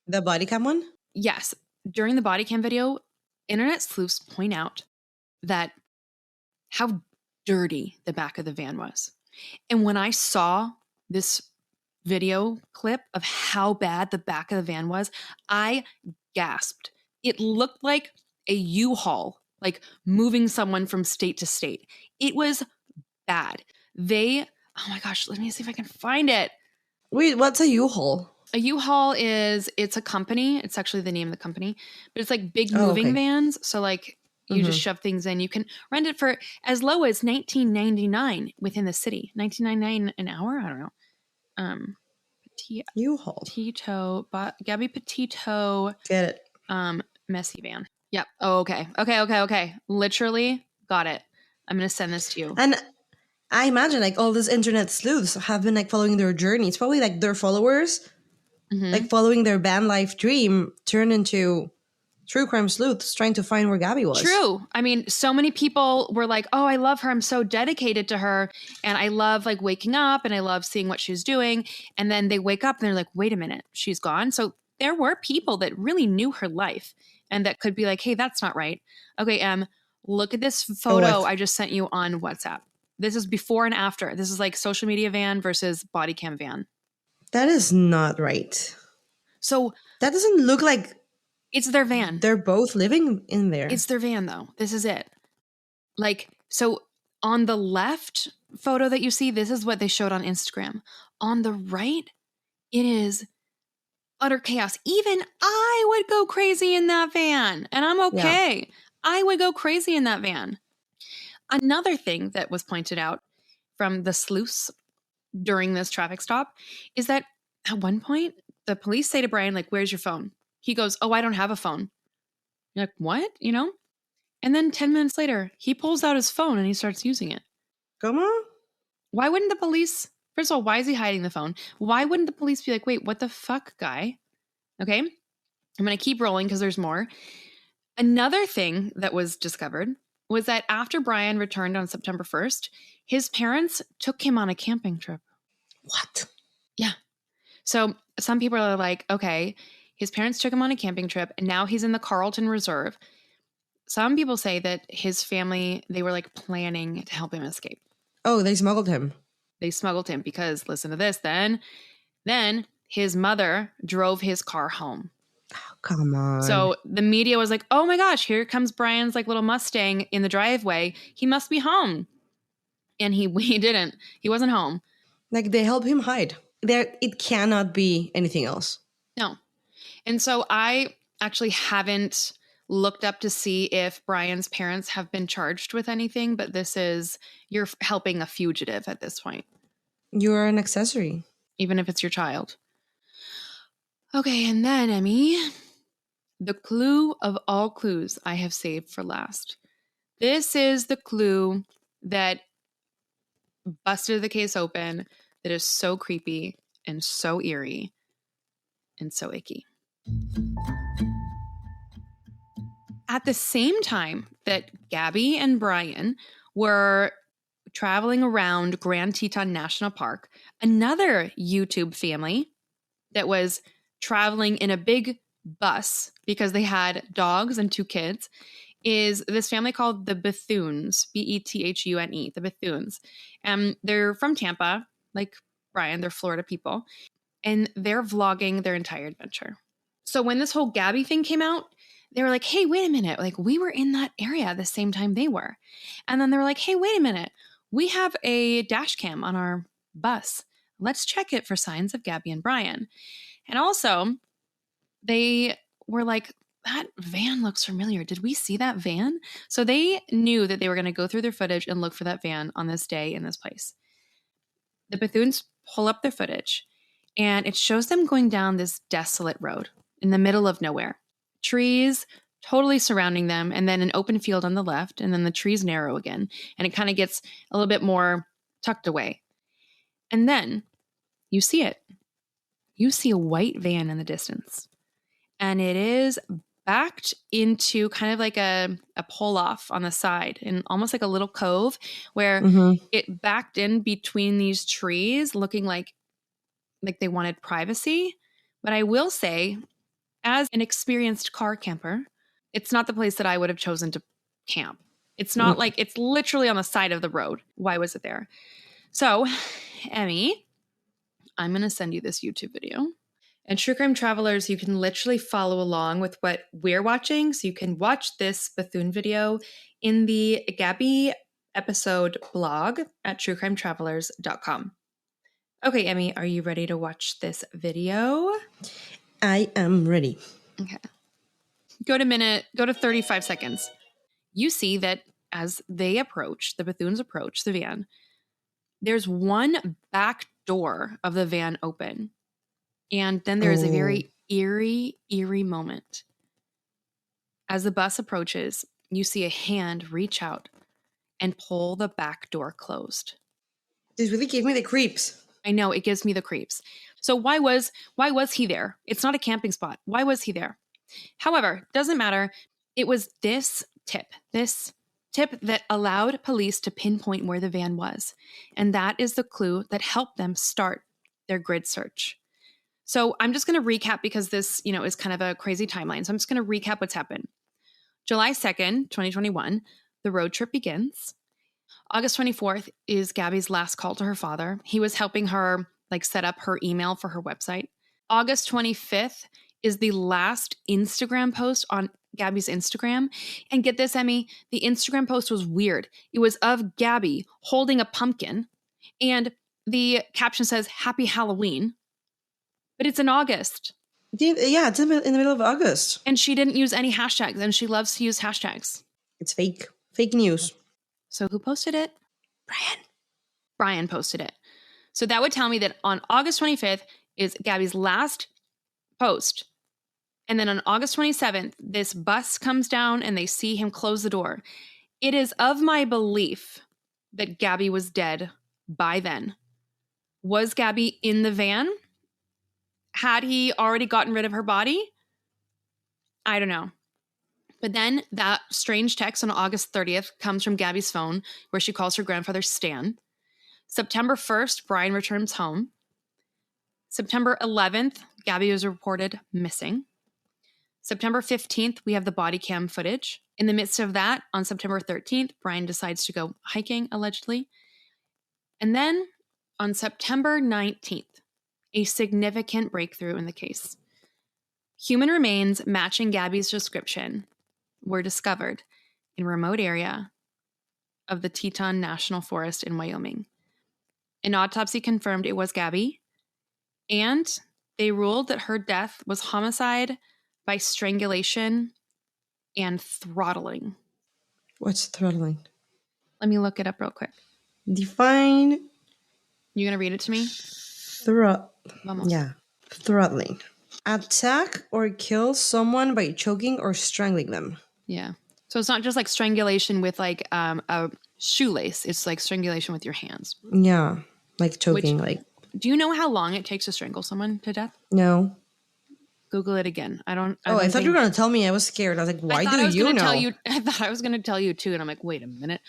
Speaker 2: The body cam one?
Speaker 1: Yes. During the body cam video, internet sleuths point out that how dirty the back of the van was. And when I saw this video clip of how bad the back of the van was, I gasped. It looked like a U-Haul, like moving someone from state to state. It was bad. Oh my gosh, let me see if I can find it.
Speaker 2: Wait, what's a U-Haul?
Speaker 1: A U-Haul it's a company. It's actually the name of the company, but it's like big moving vans. So like you just shove things in. You can rent it for as low as $19.99 within the city. $19.99 an hour? I don't know.
Speaker 2: U-Haul.
Speaker 1: Petito, Gabby Petito.
Speaker 2: Get it.
Speaker 1: Messy van. Yep. Oh, okay. Literally got it. I'm going to send this to you.
Speaker 2: And I imagine like all these internet sleuths have been like following their journey. It's probably like their followers, like following their band life dream, turned into true crime sleuths trying to find where Gabby was.
Speaker 1: True. I mean, so many people were like, "Oh, I love her. I'm so dedicated to her. And I love like waking up and I love seeing what she's doing." And then they wake up and they're like, "Wait a minute, she's gone." So there were people that really knew her life and that could be like, "Hey, that's not right." Okay, look at this photo I just sent you on WhatsApp. This is before and after. This is like social media van versus body cam van.
Speaker 2: That is not right.
Speaker 1: So
Speaker 2: that doesn't look like
Speaker 1: it's their van.
Speaker 2: They're both living in there.
Speaker 1: It's their van though. This is it. Like, so on the left photo that you see, this is what they showed on Instagram. On the right, it is utter chaos. Even I would go crazy in that van, and I'm okay. Yeah. I would go crazy in that van. Another thing that was pointed out from the sleuths during this traffic stop is that at one point, the police say to Brian, like, "Where's your phone?" He goes, "Oh, I don't have a phone." You're like, "What?" And then 10 minutes later, he pulls out his phone and he starts using it.
Speaker 2: Come on.
Speaker 1: Why wouldn't the police, first of all, why is he hiding the phone? Why wouldn't the police be like, wait, what the fuck, guy? Okay, I'm going to keep rolling because there's more. Another thing that was discovered was that after Brian returned on September 1st, his parents took him on a camping trip.
Speaker 2: What?
Speaker 1: Yeah. So some people are like, okay, his parents took him on a camping trip and now he's in the Carlton Reserve. Some people say that his family, they were like planning to help him escape.
Speaker 2: Oh, they smuggled him.
Speaker 1: They smuggled him because, listen to this, then his mother drove his car home.
Speaker 2: Oh, come on.
Speaker 1: So the media was like, oh my gosh, here comes Brian's like little Mustang in the driveway. He must be home. And he didn't. He wasn't home.
Speaker 2: Like, they help him hide. It cannot be anything else.
Speaker 1: No. And so I actually haven't looked up to see if Brian's parents have been charged with anything, but you're helping a fugitive at this point.
Speaker 2: You're an accessory.
Speaker 1: Even if it's your child. Okay, and then, Emmy, the clue of all clues I have saved for last. This is the clue that busted the case open, that is so creepy and so eerie and so icky. At the same time that Gabby and Brian were traveling around Grand Teton National Park, another YouTube family that was traveling in a big bus because they had dogs and 2 kids is this family called the Bethunes, Bethune, the Bethunes. And they're from Tampa, like Brian, they're Florida people. And they're vlogging their entire adventure. So when this whole Gabby thing came out, they were like, hey, wait a minute. Like, we were in that area at the same time they were. And then they were like, hey, wait a minute. We have a dash cam on our bus. Let's check it for signs of Gabby and Brian. And also, they were like, that van looks familiar. Did we see that van? So they knew that they were going to go through their footage and look for that van on this day in this place. The Bethunes pull up their footage, and it shows them going down this desolate road in the middle of nowhere. Trees totally surrounding them, and then an open field on the left, and then the trees narrow again, and it kind of gets a little bit more tucked away. And then you see it. You see a white van in the distance, and it is backed into kind of like a pull off on the side and almost like a little cove where it backed in between these trees, looking like they wanted privacy. But I will say, as an experienced car camper, it's not the place that I would have chosen to camp. It's not like it's literally on the side of the road. Why was it there? So, Emmy, I'm going to send you this YouTube video. And True Crime Travelers, you can literally follow along with what we're watching. So you can watch this Bethune video in the Gabby episode blog at truecrimetravelers.com. Okay, Emmy, are you ready to watch this video?
Speaker 2: I am ready.
Speaker 1: Okay. Go to 35 seconds. You see that as they approach, the Bethunes approach the van, there's one back door of the van open. And then there is a very eerie moment. As the bus approaches, you see a hand reach out and pull the back door closed.
Speaker 2: This really gave me the creeps.
Speaker 1: I know, it gives me the creeps. So why was he there? It's not a camping spot. Why was he there? However, doesn't matter. It was this tip that allowed police to pinpoint where the van was. And that is the clue that helped them start their grid search. So I'm just going to recap because this, is kind of a crazy timeline. So I'm just going to recap what's happened. July 2nd, 2021, the road trip begins. August 24th is Gabby's last call to her father. He was helping her set up her email for her website. August 25th is the last Instagram post on Gabby's Instagram. And get this, Emmy, the Instagram post was weird. It was of Gabby holding a pumpkin. And the caption says, Happy Halloween. But it's in August.
Speaker 2: Yeah, it's in the middle of August.
Speaker 1: And she didn't use any hashtags, and she loves to use hashtags.
Speaker 2: It's fake. Fake news.
Speaker 1: So who posted it? Brian posted it. So that would tell me that on August 25th is Gabby's last post And then on August 27th, this bus comes down and they see him close the door. It is of my belief that Gabby was dead by then. Was Gabby in the van? Had he already gotten rid of her body? I don't know. But then that strange text on August 30th comes from Gabby's phone where she calls her grandfather Stan. September 1st, Brian returns home. September 11th, Gabby was reported missing. September 15th, we have the body cam footage. In the midst of that, on September 13th, Brian decides to go hiking, allegedly. And then on September 19th, a significant breakthrough in the case. Human remains matching Gabby's description were discovered in a remote area of the Teton National Forest in Wyoming. An autopsy confirmed it was Gabby, and they ruled that her death was homicide by strangulation and throttling.
Speaker 2: What's throttling?
Speaker 1: Let me look it up real quick.
Speaker 2: Define
Speaker 1: You gonna read it to me?
Speaker 2: Vamos. Yeah. Throttling. Attack or kill someone by choking or strangling them.
Speaker 1: Yeah. So it's not just like strangulation with like a shoelace. It's like strangulation with your hands.
Speaker 2: Yeah. Like choking.
Speaker 1: Do you know how long it takes to strangle someone to death?
Speaker 2: No.
Speaker 1: Google it again. I
Speaker 2: thought you were going to tell me. I was scared. I was like, why do you know?
Speaker 1: I thought I was going to tell you too. And I'm like, wait a minute.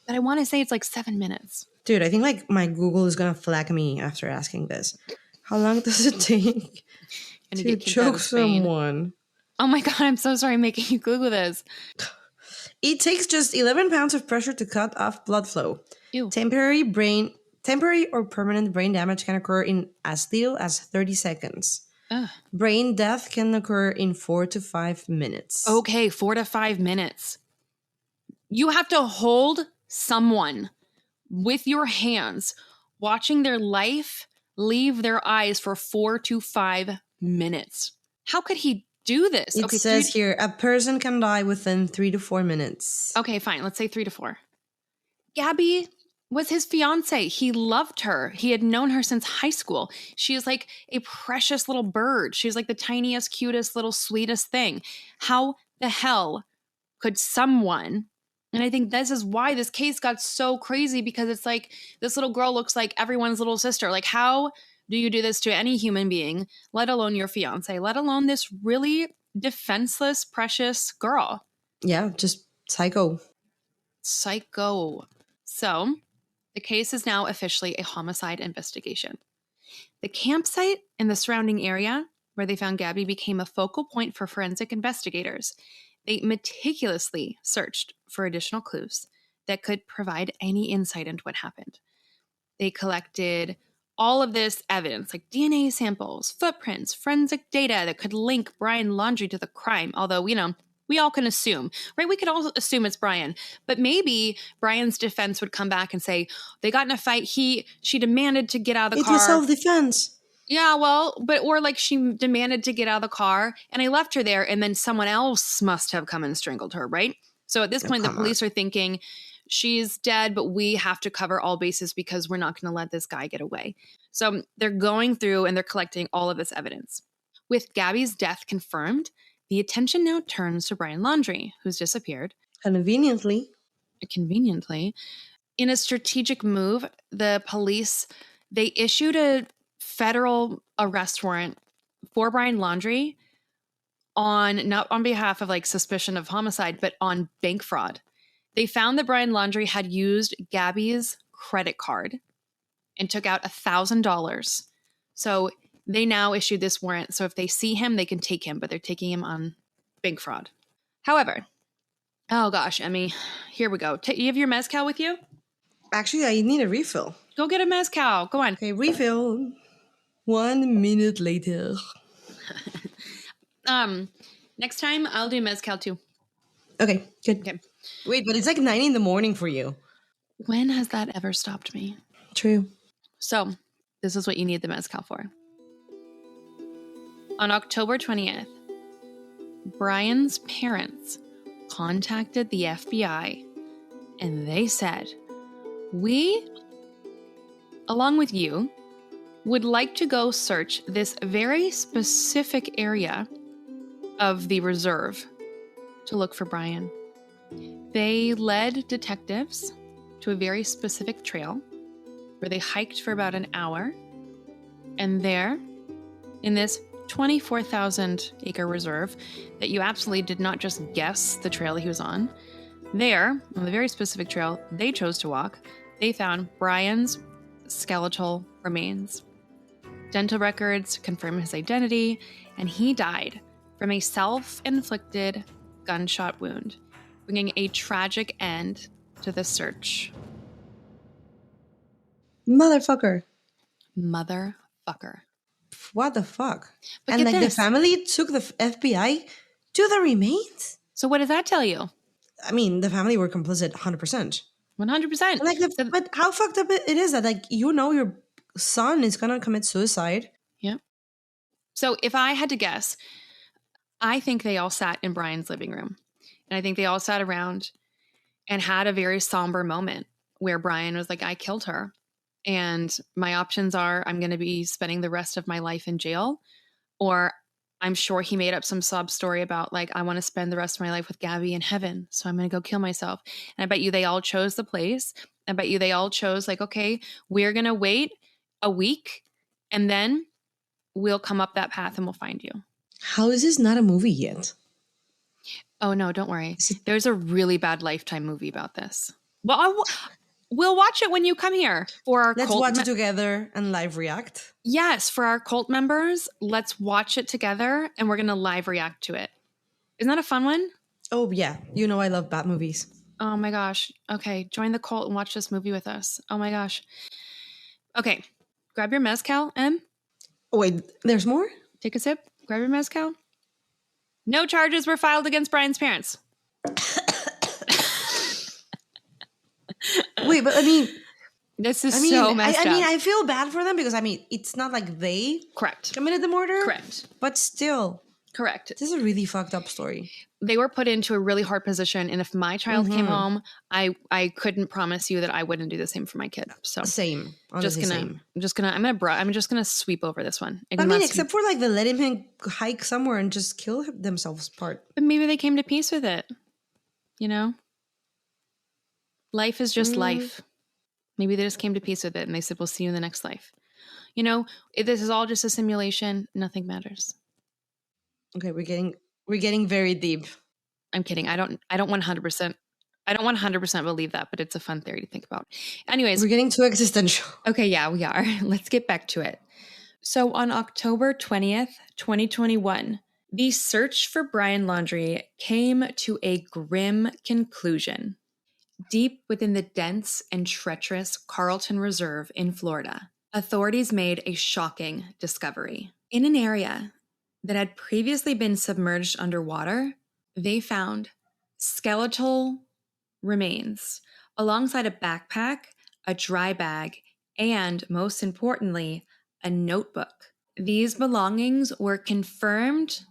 Speaker 1: But I want to say it's like 7 minutes.
Speaker 2: Dude, I think like my Google is going to flag me after asking this. How long does it take to choke someone?
Speaker 1: Oh my God, I'm so sorry making you Google this.
Speaker 2: It takes just 11 pounds of pressure to cut off blood flow.
Speaker 1: Ew.
Speaker 2: Temporary or permanent brain damage can occur in as little as 30 seconds.
Speaker 1: Ugh.
Speaker 2: Brain death can occur in 4 to 5 minutes.
Speaker 1: Okay, 4 to 5 minutes. You have to hold someone with your hands, watching their life leave their eyes for 4 to 5 minutes. How could he do this?
Speaker 2: It says here, a person can die within 3 to 4 minutes.
Speaker 1: Okay, fine. Let's say 3 to 4. Gabby was his fiance. He loved her. He had known her since high school. She is like a precious little bird. She's like the tiniest, cutest, little sweetest thing. How the hell could someone, and I think this is why this case got so crazy, because it's like this little girl looks like everyone's little sister. Like, how do you do this to any human being, let alone your fiance, let alone this really defenseless, precious girl?
Speaker 2: Yeah, just psycho.
Speaker 1: Psycho. So the case is now officially a homicide investigation. The campsite and the surrounding area where they found Gabby became a focal point for forensic investigators. They meticulously searched for additional clues that could provide any insight into what happened. They collected all of this evidence, like DNA samples, footprints, forensic data that could link Brian Laundrie to the crime. Although, you know, we all can assume, right? We could all assume it's Brian, but maybe Brian's defense would come back and say they got in a fight. She demanded to get out of the car.
Speaker 2: It was self-defense.
Speaker 1: Yeah, well, or like she demanded to get out of the car and I left her there and then someone else must have come and strangled her, right? So at this point, the police are thinking she's dead, but we have to cover all bases because we're not going to let this guy get away. So they're going through and they're collecting all of this evidence. With Gabby's death confirmed, the attention now turns to Brian Laundrie, who's disappeared.
Speaker 2: Conveniently.
Speaker 1: In a strategic move, the police, they issued a federal arrest warrant for Brian Laundrie not on behalf of like suspicion of homicide, but on bank fraud. They found that Brian Laundrie had used Gabby's credit card and took out $1,000. So they now issued this warrant. So if they see him, they can take him, but they're taking him on bank fraud. However, oh gosh, Emmy, here we go. You have your mezcal with you?
Speaker 2: Actually, I need a refill.
Speaker 1: Go get a mezcal. Go on.
Speaker 2: Okay, refill. 1 minute later.
Speaker 1: Next time I'll do mezcal too.
Speaker 2: Okay, good.
Speaker 1: Okay.
Speaker 2: Wait, but it's like 9 in the morning for you.
Speaker 1: When has that ever stopped me?
Speaker 2: True.
Speaker 1: So this is what you need the mezcal for. On October 20th, Brian's parents contacted the FBI and they said, we, along with you, would like to go search this very specific area of the reserve to look for Brian. They led detectives to a very specific trail where they hiked for about an hour. And there, in this 24,000 acre reserve that you absolutely did not just guess the trail he was on, there, on the very specific trail they chose to walk, they found Brian's skeletal remains. Dental records confirm his identity, and he died from a self-inflicted gunshot wound, bringing a tragic end to the search.
Speaker 2: Motherfucker.
Speaker 1: Motherfucker.
Speaker 2: What the fuck?
Speaker 1: But
Speaker 2: And
Speaker 1: get
Speaker 2: like
Speaker 1: this.
Speaker 2: the family took the FBI to the remains?
Speaker 1: So what does that tell you?
Speaker 2: I mean, the family were complicit 100%.
Speaker 1: 100%.
Speaker 2: Like, but how fucked up it is that, like, you know, your son is gonna commit suicide.
Speaker 1: Yeah. So if I had to guess, I think they all sat in Brian's living room. And I think they all sat around and had a very somber moment where Brian was like, I killed her. And my options are I'm going to be spending the rest of my life in jail, or I'm sure he made up some sob story about like, I want to spend the rest of my life with Gabby in heaven. So I'm going to go kill myself. And I bet you they all chose the place. I bet you they all chose like, okay, we're going to wait a week and then we'll come up that path and we'll find you.
Speaker 2: How is this not a movie yet?
Speaker 1: Oh, no, don't worry. There's a really bad Lifetime movie about this. Well, we'll watch it when you come here for our
Speaker 2: Let's
Speaker 1: cult
Speaker 2: watch it together and live react.
Speaker 1: Yes, for our cult members, let's watch it together and we're going to live react to it. Isn't that a fun one?
Speaker 2: Oh, yeah. You know I love bad movies.
Speaker 1: Oh my gosh. Okay, join the cult and watch this movie with us. Oh my gosh. Okay, grab your mezcal, Em.
Speaker 2: Oh, wait, there's more?
Speaker 1: Take a sip. Grab your mezcal. No charges were filed against Brian's parents.
Speaker 2: Wait, but I mean,
Speaker 1: This is so messed up.
Speaker 2: I mean, I feel bad for them because, I mean, it's not like they
Speaker 1: Correct.
Speaker 2: committed the murder.
Speaker 1: Correct.
Speaker 2: But still,
Speaker 1: Correct.
Speaker 2: this is a really fucked up story.
Speaker 1: They were put into a really hard position, and if my child came home, I couldn't promise you that I wouldn't do the same for my kid. So
Speaker 2: Same. Honestly,
Speaker 1: I'm just gonna sweep over this one.
Speaker 2: I mean, except for like the letting him hike somewhere and just kill themselves part.
Speaker 1: But maybe they came to peace with it. You know? Life is just life. Maybe they just came to peace with it and they said, we'll see you in the next life. You know, if this is all just a simulation, nothing matters.
Speaker 2: Okay, we're getting very deep.
Speaker 1: I'm kidding. I don't 100% believe that, but it's a fun theory to think about. Anyways.
Speaker 2: We're getting too existential.
Speaker 1: Okay, yeah, we are. Let's get back to it. So on October 20th, 2021, the search for Brian Laundrie came to a grim conclusion. Deep within the dense and treacherous Carlton Reserve in Florida, authorities made a shocking discovery. In an area that had previously been submerged underwater, they found skeletal remains alongside a backpack, a dry bag, and most importantly, a notebook. These belongings were confirmed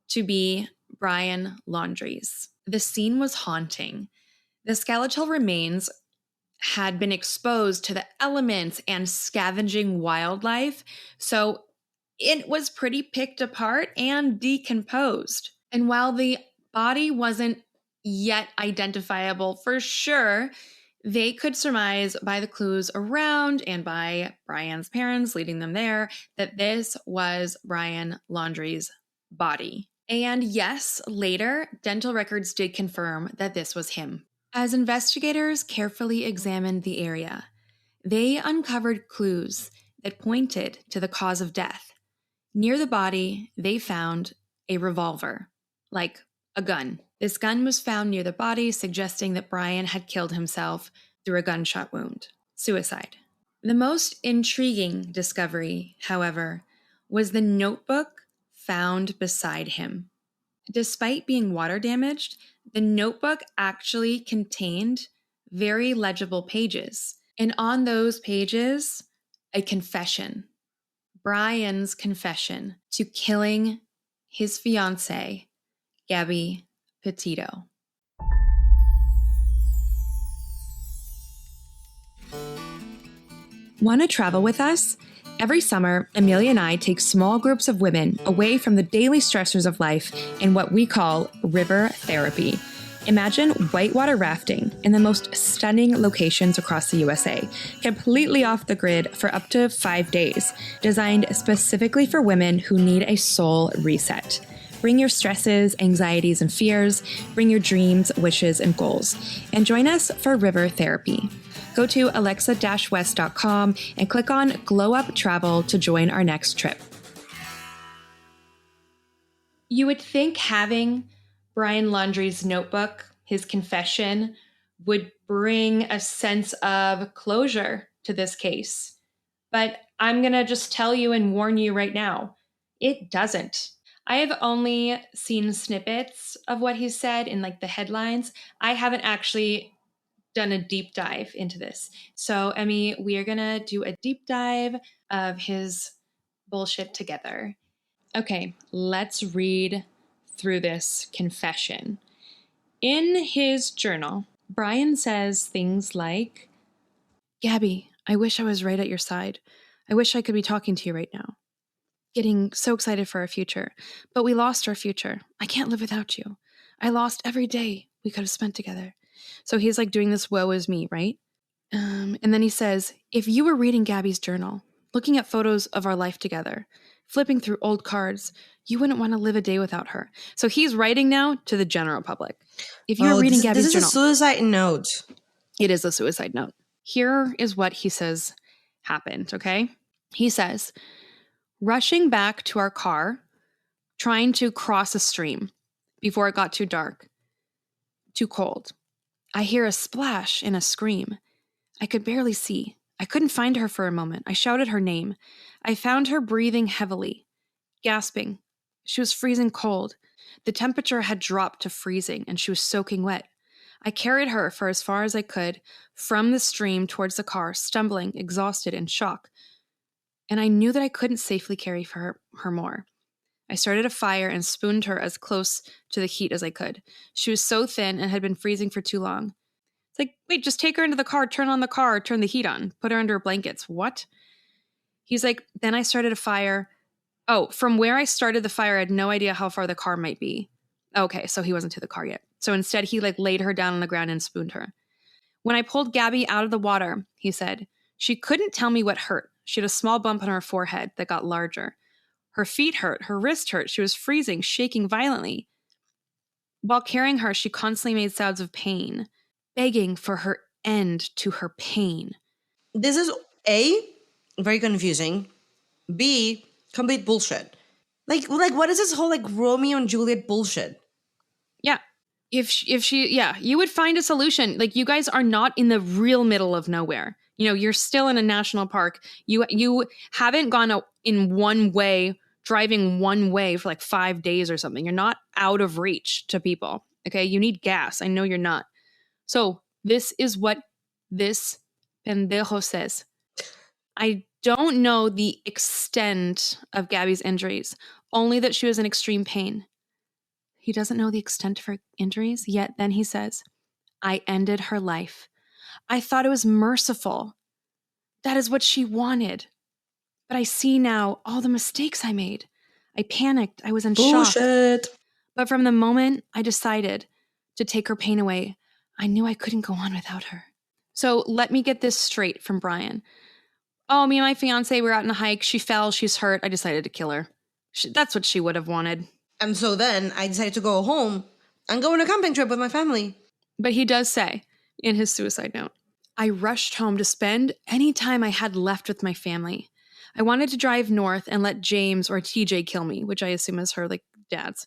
Speaker 1: to be Brian Laundrie's. The scene was haunting. The skeletal remains had been exposed to the elements and scavenging wildlife, so it was pretty picked apart and decomposed. And while the body wasn't yet identifiable for sure, they could surmise by the clues around and by Brian's parents leading them there that this was Brian Laundrie's body. And yes, later, dental records did confirm that this was him. As investigators carefully examined the area, they uncovered clues that pointed to the cause of death. Near the body, they found a revolver, like a gun. This gun was found near the body, suggesting that Brian had killed himself through a gunshot wound. Suicide. The most intriguing discovery, however, was the notebook found beside him. Despite being water damaged, the notebook actually contained very legible pages. And on those pages, a confession. Brian's confession to killing his fiancée, Gabby Petito. Want to travel with us Every summer, Emilia and I take small groups of women away from the daily stressors of life in what we call river therapy. Imagine whitewater rafting in the most stunning locations across the USA, completely off the grid for up to 5 days, designed specifically for women who need a soul reset. Bring your stresses, anxieties, and fears. Bring your dreams, wishes, and goals. And join us for river therapy. Go to alexa-west.com and click on Glow Up Travel to join our next trip. You would think having Brian Laundrie's notebook, his confession, would bring a sense of closure to this case. But I'm going to just tell you and warn you right now, it doesn't. I have only seen snippets of what he said in like the headlines. I haven't actually done a deep dive into this. So, Emmy, we are going to do a deep dive of his bullshit together. Okay, let's read through this confession. In his journal, Brian says things like, Gabby, I wish I was right at your side. I wish I could be talking to you right now. Getting so excited for our future. But we lost our future. I can't live without you. I lost every day we could have spent together. So he's like doing this woe is me, right? And then he says, if you were reading Gabby's journal, looking at photos of our life together, flipping through old cards, you wouldn't want to live a day without her. So he's writing now to the general public. If you're reading Gabby's journal.
Speaker 2: This is a suicide note.
Speaker 1: It is a suicide note. Here is what he says happened, okay? He says, rushing back to our car, trying to cross a stream before it got too dark, too cold. I hear a splash and a scream. I could barely see. I couldn't find her for a moment. I shouted her name. I found her breathing heavily, gasping. She was freezing cold. The temperature had dropped to freezing, and she was soaking wet. I carried her for as far as I could from the stream towards the car, stumbling, exhausted, in shock. And I knew that I couldn't safely carry her more. I started a fire and spooned her as close to the heat as I could. She was so thin and had been freezing for too long. It's like, wait, just take her into the car, turn on the car, turn the heat on, put her under blankets. What? He's like, then I started a fire. Oh, from where I started the fire, I had no idea how far the car might be. Okay, so he wasn't to the car yet. So instead, he laid her down on the ground and spooned her. When I pulled Gabby out of the water, he said, she couldn't tell me what hurt. She had a small bump on her forehead that got larger. Her feet hurt, her wrist hurt. She was freezing, shaking violently. While carrying her, she constantly made sounds of pain, begging for her end to her pain.
Speaker 2: This is A, very confusing. B, complete bullshit. Like what is this whole Romeo and Juliet bullshit?
Speaker 1: Yeah. If she, you would find a solution. You guys are not in the real middle of nowhere. You're still in a national park. You haven't gone in one way, driving one way for 5 days or something. You're not out of reach to people. Okay. You need gas. I know you're not. So this is what this pendejo says. I don't know the extent of Gabby's injuries, only that she was in extreme pain. He doesn't know the extent of her injuries, yet then he says, I ended her life. I thought it was merciful. That is what she wanted. But I see now all the mistakes I made. I panicked. I was in
Speaker 2: Bullshit.
Speaker 1: shock. But from the moment I decided to take her pain away, I knew I couldn't go on without her. So let me get this straight from Brian. Oh, me and my fiance were out on a hike. She fell. She's hurt. I decided to kill her. That's what she would have wanted.
Speaker 2: And so then I decided to go home and go on a camping trip with my family.
Speaker 1: But he does say in his suicide note, I rushed home to spend any time I had left with my family. I wanted to drive north and let James or TJ kill me, which I assume is her dad's.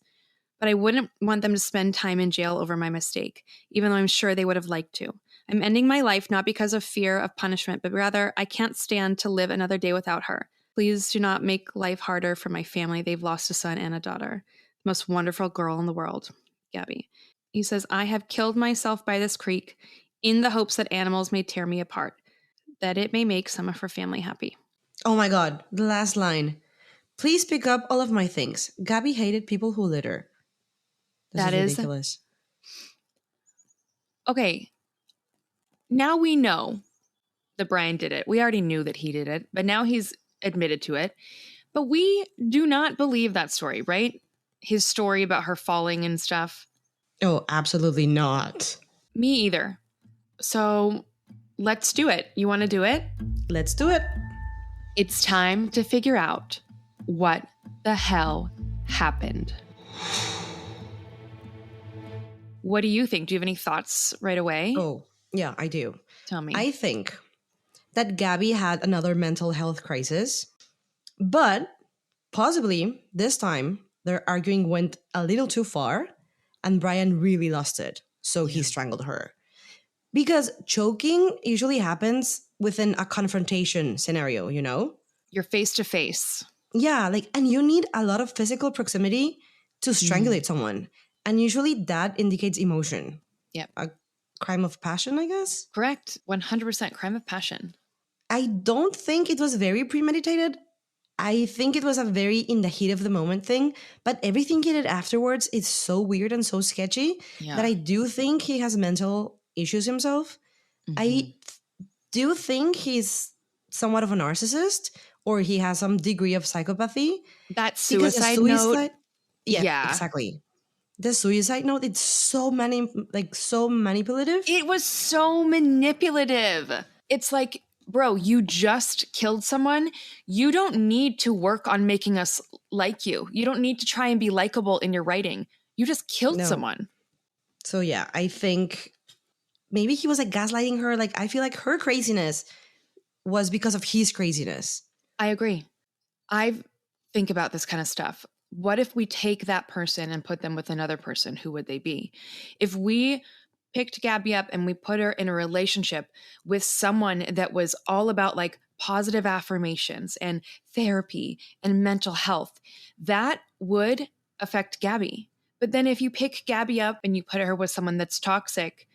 Speaker 1: But I wouldn't want them to spend time in jail over my mistake, even though I'm sure they would have liked to. I'm ending my life not because of fear of punishment, but rather I can't stand to live another day without her. Please do not make life harder for my family. They've lost a son and a daughter. The most wonderful girl in the world, Gabby. He says, I have killed myself by this creek in the hopes that animals may tear me apart, that it may make some of her family happy.
Speaker 2: Oh my God, the last line. Please pick up all of my things. Gabby hated people who litter. This is ridiculous.
Speaker 1: Okay. Now we know that Brian did it. We already knew that he did it, but now he's admitted to it. But we do not believe that story, right? His story about her falling and stuff.
Speaker 2: Oh, absolutely not.
Speaker 1: Me either. So let's do it. You want to do it?
Speaker 2: Let's do it.
Speaker 1: It's time to figure out what the hell happened. What do you think? Do you have any thoughts right away?
Speaker 2: Oh, yeah, I do.
Speaker 1: Tell me.
Speaker 2: I think that Gabby had another mental health crisis, but possibly this time their arguing went a little too far and Brian really lost it. So he strangled her. Because choking usually happens within a confrontation scenario, you know?
Speaker 1: You're face to face.
Speaker 2: Yeah, like, and you need a lot of physical proximity to strangulate someone. And usually that indicates emotion.
Speaker 1: Yep.
Speaker 2: A crime of passion, I guess?
Speaker 1: Correct. 100% crime of passion.
Speaker 2: I don't think it was very premeditated. I think it was a very in the heat of the moment thing, but everything he did afterwards is so weird and so sketchy that I do think he has mental issues himself. I do think he's somewhat of a narcissist or he has some degree of psychopathy.
Speaker 1: That
Speaker 2: Because the
Speaker 1: suicide note.
Speaker 2: Yeah, exactly. The suicide note, it's so manipulative.
Speaker 1: It was so manipulative. It's like, bro, you just killed someone. You don't need to work on making us like you. You don't need to try and be likable in your writing. You just killed someone.
Speaker 2: So yeah, I think maybe he was like gaslighting her. Like, I feel like her craziness was because of his craziness.
Speaker 1: I agree. I think about this kind of stuff. What if we take that person and put them with another person? Who would they be? If we picked Gabby up and we put her in a relationship with someone that was all about like positive affirmations and therapy and mental health, that would affect Gabby. But then if you pick Gabby up and you put her with someone that's toxic,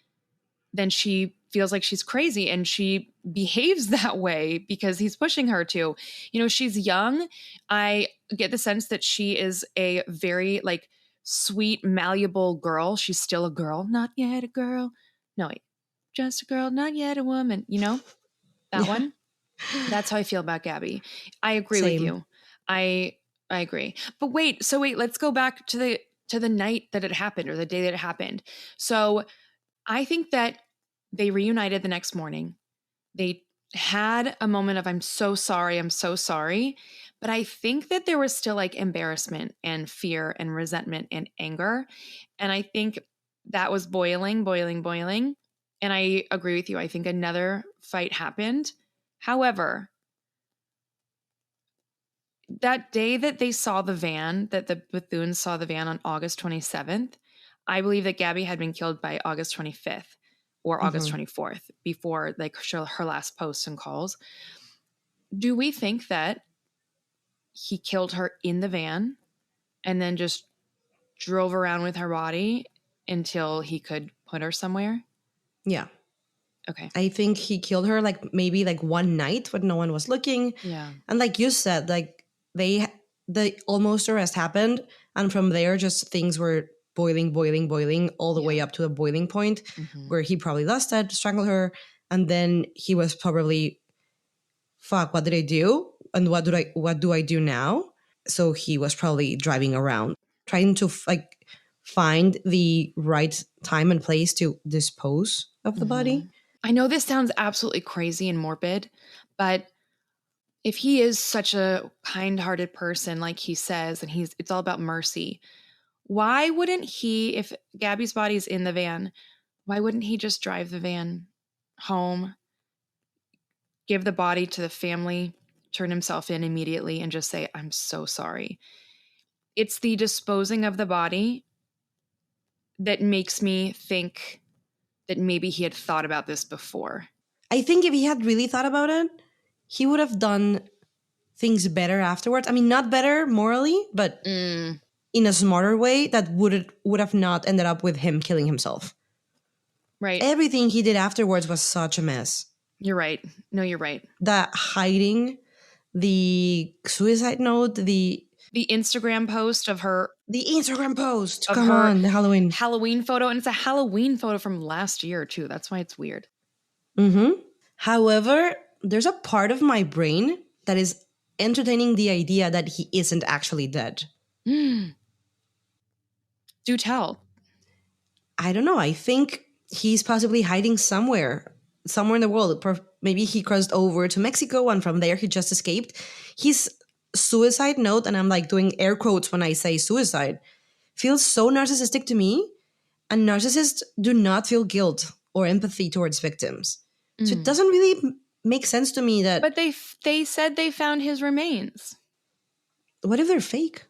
Speaker 1: then she feels like she's crazy and she behaves that way because he's pushing her to. You know, she's young. I get the sense that she is a very like sweet, malleable girl. She's still a girl, not yet a girl. No, wait, just a girl, not yet a woman. You know, that one? That's how I feel about Gabby. I agree with you. I agree. But wait, let's go back to the night that it happened or the day that it happened. So I think that they reunited the next morning. They had a moment of, I'm so sorry. But I think that there was still like embarrassment and fear and resentment and anger. And I think that was boiling. And I agree with you. I think another fight happened. However, that day that they saw the van, that the Bethunes saw the van on August 27th, I believe that Gabby had been killed by August 25th or August 24th before like her last posts and calls. Do we think that he killed her in the van and then just drove around with her body until he could put her somewhere?
Speaker 2: Yeah.
Speaker 1: Okay.
Speaker 2: I think he killed her like maybe like one night when no one was looking.
Speaker 1: Yeah.
Speaker 2: And like you said, like the almost arrest happened. And from there, just things were boiling all the way up to a boiling point where he probably lost it, strangled her. And then he was probably, fuck, what did I do? And what do I do now? So he was probably driving around, trying to like find the right time and place to dispose of the body.
Speaker 1: I know this sounds absolutely crazy and morbid, but if he is such a kind-hearted person, like he says, and it's all about mercy, why wouldn't he, if Gabby's body's in the van, why wouldn't he just drive the van home, give the body to the family, turn himself in immediately, and just say, I'm so sorry? It's the disposing of the body that makes me think that maybe he had thought about this before.
Speaker 2: I think if he had really thought about it, he would have done things better afterwards. I mean, not better morally, but in a smarter way that would have not ended up with him killing himself.
Speaker 1: Right.
Speaker 2: Everything he did afterwards was such a mess.
Speaker 1: You're right. No, you're right.
Speaker 2: The hiding, the suicide note, the
Speaker 1: Instagram post of her.
Speaker 2: The Instagram post.
Speaker 1: Of
Speaker 2: Come
Speaker 1: her
Speaker 2: on, the
Speaker 1: Halloween photo. And it's a Halloween photo from last year, too. That's why it's weird.
Speaker 2: However, there's a part of my brain that is entertaining the idea that he isn't actually dead.
Speaker 1: Do tell.
Speaker 2: I don't know. I think he's possibly hiding somewhere in the world. Maybe he crossed over to Mexico and from there he just escaped. His suicide note, and I'm like doing air quotes when I say suicide, feels so narcissistic to me. And narcissists do not feel guilt or empathy towards victims. So it doesn't really make sense to me that...
Speaker 1: But they said they found his remains.
Speaker 2: What if they're fake?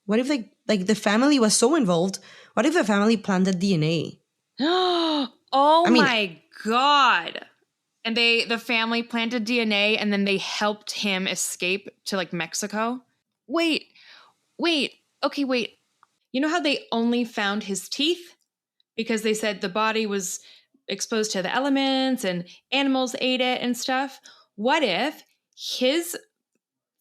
Speaker 2: What if the family was so involved? What if the family planted DNA?
Speaker 1: My God. And the family planted DNA and then they helped him escape to like Mexico? Wait. Okay, wait. You know how they only found his teeth? Because they said the body was exposed to the elements and animals ate it and stuff. What if his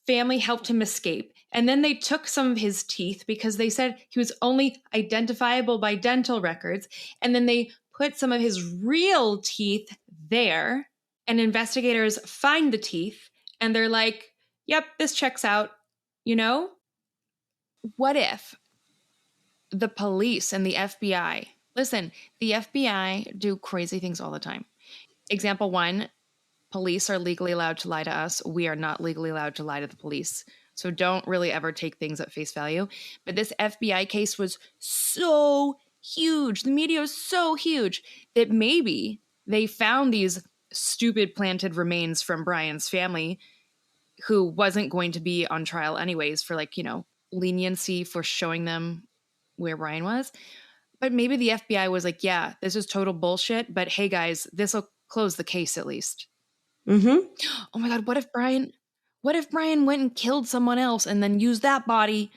Speaker 1: family helped him escape and then they took some of his teeth because they said he was only identifiable by dental records, and then they put some of his real teeth there, and investigators find the teeth and they're like, yep, this checks out, you know? What if the police and the FBI... Listen, the FBI do crazy things all the time. Example 1, police are legally allowed to lie to us. We are not legally allowed to lie to the police. So don't really ever take things at face value. But this FBI case was so huge. The media was so huge that maybe they found these stupid planted remains from Brian's family, who wasn't going to be on trial anyways for leniency for showing them where Brian was. But maybe the FBI was like, yeah, this is total bullshit, but hey guys, this will close the case at least.
Speaker 2: Mm-hmm.
Speaker 1: Oh my God, what if Brian went and killed someone else and then used that body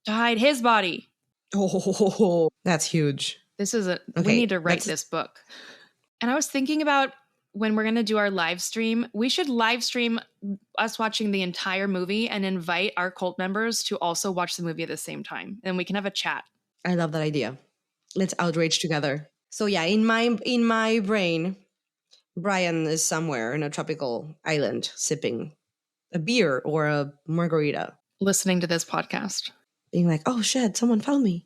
Speaker 1: to hide his body?
Speaker 2: Oh, that's huge.
Speaker 1: We need to write this book. And I was thinking about when we're going to do our live stream, we should live stream us watching the entire movie and invite our cult members to also watch the movie at the same time. And we can have a chat.
Speaker 2: I love that idea. Let's outrage together. So yeah, in my brain, Brian is somewhere in a tropical island sipping a beer or a margarita.
Speaker 1: Listening to this podcast.
Speaker 2: Being like, oh shit, someone found me.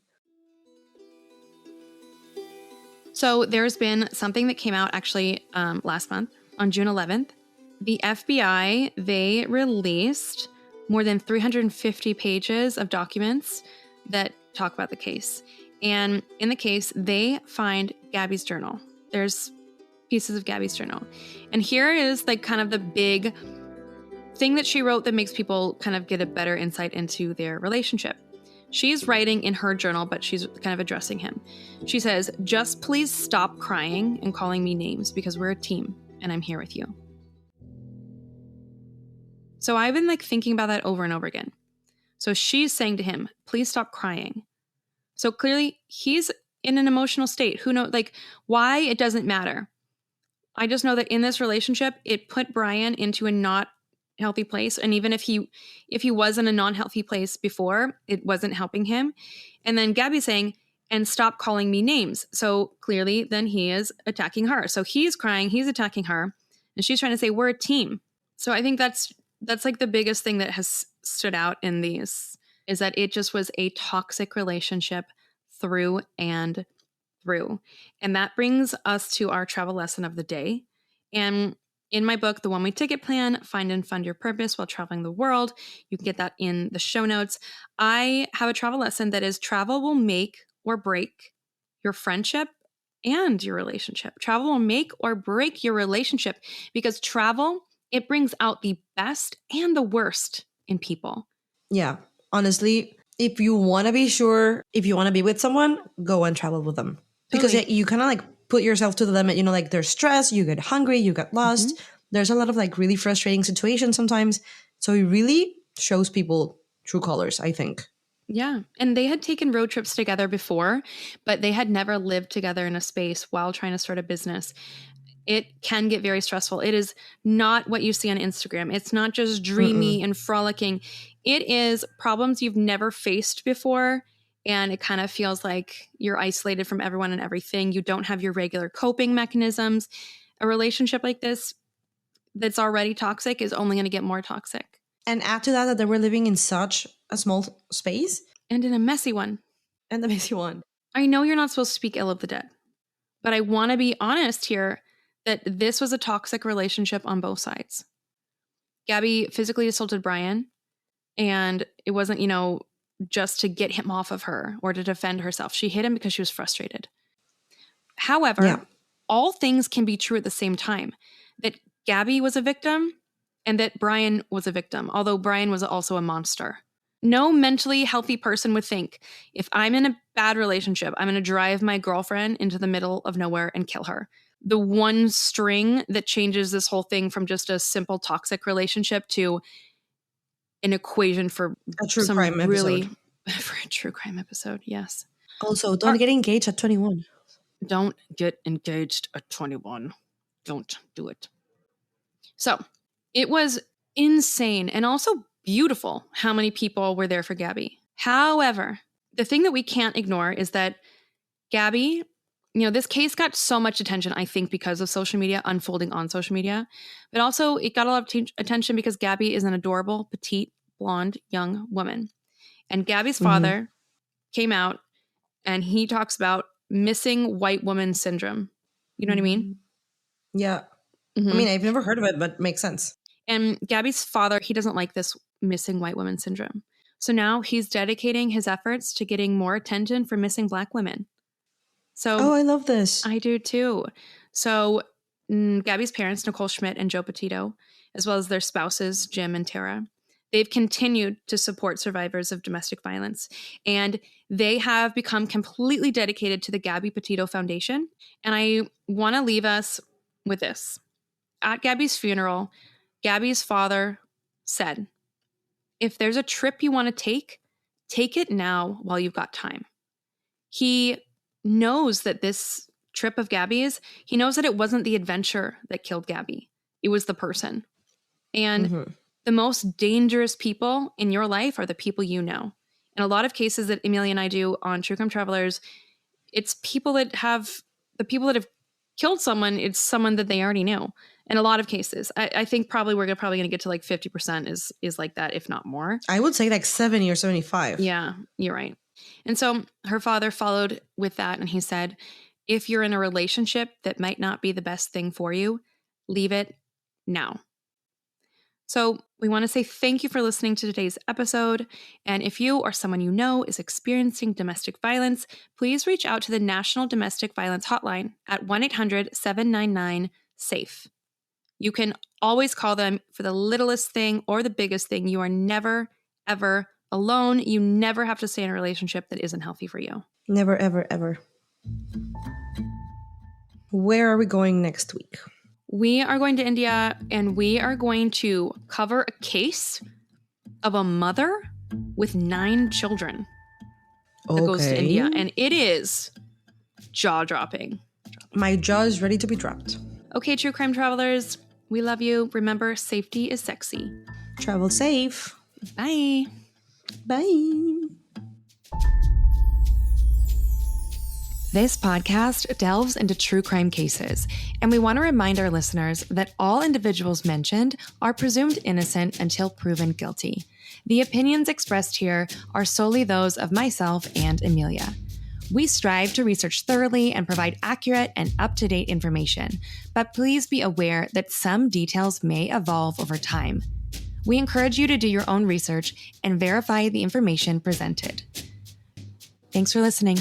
Speaker 1: So there's been something that came out actually last month on June 11th. The FBI, they released more than 350 pages of documents that talk about the case. And in the case, they find Gabby's journal. There's pieces of Gabby's journal. And here is like kind of the big thing that she wrote that makes people kind of get a better insight into their relationship. She's writing in her journal, but she's kind of addressing him. She says, just please stop crying and calling me names because we're a team and I'm here with you. So I've been like thinking about that over and over again. So she's saying to him, please stop crying. So clearly he's in an emotional state. Who knows, like why? It doesn't matter. I just know that in this relationship, it put Brian into a not healthy place. And even if he was in a non-healthy place before, it wasn't helping him. And then Gabby's saying, and stop calling me names. So clearly then he is attacking her. So he's crying, he's attacking her. And she's trying to say, we're a team. So I think that's like the biggest thing that has stood out in these is that it just was a toxic relationship through and through. And that brings us to our travel lesson of the day. And in my book, The One Way Ticket Plan, Find and Fund Your Purpose While Traveling the World, you can get that in the show notes. I have a travel lesson that is travel will make or break your friendship and your relationship. Travel will make or break your relationship because travel, it brings out the best and the worst in people.
Speaker 2: Yeah. Honestly, if you want to be sure, if you want to be with someone, go and travel with them. Because you kind of like put yourself to the limit, you know, like there's stress, you get hungry, you get lost. Mm-hmm. There's a lot of like really frustrating situations sometimes. So it really shows people true colors, I think.
Speaker 1: Yeah. And they had taken road trips together before, but they had never lived together in a space while trying to start a business. It can get very stressful. It is not what you see on Instagram. It's not just dreamy and frolicking. It is problems you've never faced before. And it kind of feels like you're isolated from everyone and everything. You don't have your regular coping mechanisms. A relationship like this that's already toxic is only going to get more toxic.
Speaker 2: And add to that they were living in such a small space.
Speaker 1: And in a messy one.
Speaker 2: And the messy one.
Speaker 1: I know you're not supposed to speak ill of the dead, but I want to be honest here that this was a toxic relationship on both sides. Gabby physically assaulted Brian, and it wasn't, just to get him off of her or to defend herself. She hit him because she was frustrated. However, all things can be true at the same time. That Gabby was a victim and that Brian was a victim, although Brian was also a monster. No mentally healthy person would think, if I'm in a bad relationship, I'm going to drive my girlfriend into the middle of nowhere and kill her. The one string that changes this whole thing from just a simple toxic relationship to an equation for
Speaker 2: a true crime episode.
Speaker 1: For a true crime episode, yes.
Speaker 2: Also, don't get engaged at 21.
Speaker 1: Don't get engaged at 21. Don't do it. So, it was insane and also beautiful how many people were there for Gabby. However, the thing that we can't ignore is that Gabby, this case got so much attention, I think, because of social media, unfolding on social media. But also, it got a lot of attention because Gabby is an adorable, petite, blonde, young woman. And Gabby's father came out and he talks about missing white woman syndrome. You know what I mean?
Speaker 2: Yeah. I mean, I've never heard of it, but makes sense.
Speaker 1: And Gabby's father, he doesn't like this missing white woman syndrome. So now he's dedicating his efforts to getting more attention for missing Black women. So
Speaker 2: I love this.
Speaker 1: I do too. So Gabby's parents, Nicole Schmidt and Joe Petito, as well as their spouses, Jim and Tara, they've continued to support survivors of domestic violence. And they have become completely dedicated to the Gabby Petito Foundation. And I want to leave us with this. At Gabby's funeral, Gabby's father said, if there's a trip you want to take it now while you've got time. He knows that this trip of Gabby's, he knows that it wasn't the adventure that killed Gabby. It was the person. And the most dangerous people in your life are the people you know. In a lot of cases that Emilia and I do on True Crime Travelers, it's people that have killed someone, it's someone that they already knew. In a lot of cases, I think probably we're probably going to get to like 50% is like that, if not more.
Speaker 2: I would say like 70 or 75.
Speaker 1: Yeah, you're right. And so her father followed with that. And he said, if you're in a relationship that might not be the best thing for you, leave it now. So we want to say thank you for listening to today's episode. And if you or someone you know is experiencing domestic violence, please reach out to the National Domestic Violence Hotline at 1-800-799-SAFE. You can always call them for the littlest thing or the biggest thing. You are never, ever alone. You never have to stay in a relationship that isn't healthy for you.
Speaker 2: Never, ever, ever. Where are we going next week?
Speaker 1: We are going to India, and we are going to cover a case of a mother with 9 children that goes to India. And it is jaw-dropping.
Speaker 2: My jaw is ready to be dropped.
Speaker 1: Okay, True Crime Travelers, we love you. Remember, safety is sexy.
Speaker 2: Travel safe.
Speaker 1: Bye.
Speaker 2: Bye.
Speaker 1: This podcast delves into true crime cases, and we want to remind our listeners that all individuals mentioned are presumed innocent until proven guilty. The opinions expressed here are solely those of myself and Emilia. We strive to research thoroughly and provide accurate and up-to-date information, but please be aware that some details may evolve over time. We encourage you to do your own research and verify the information presented. Thanks for listening.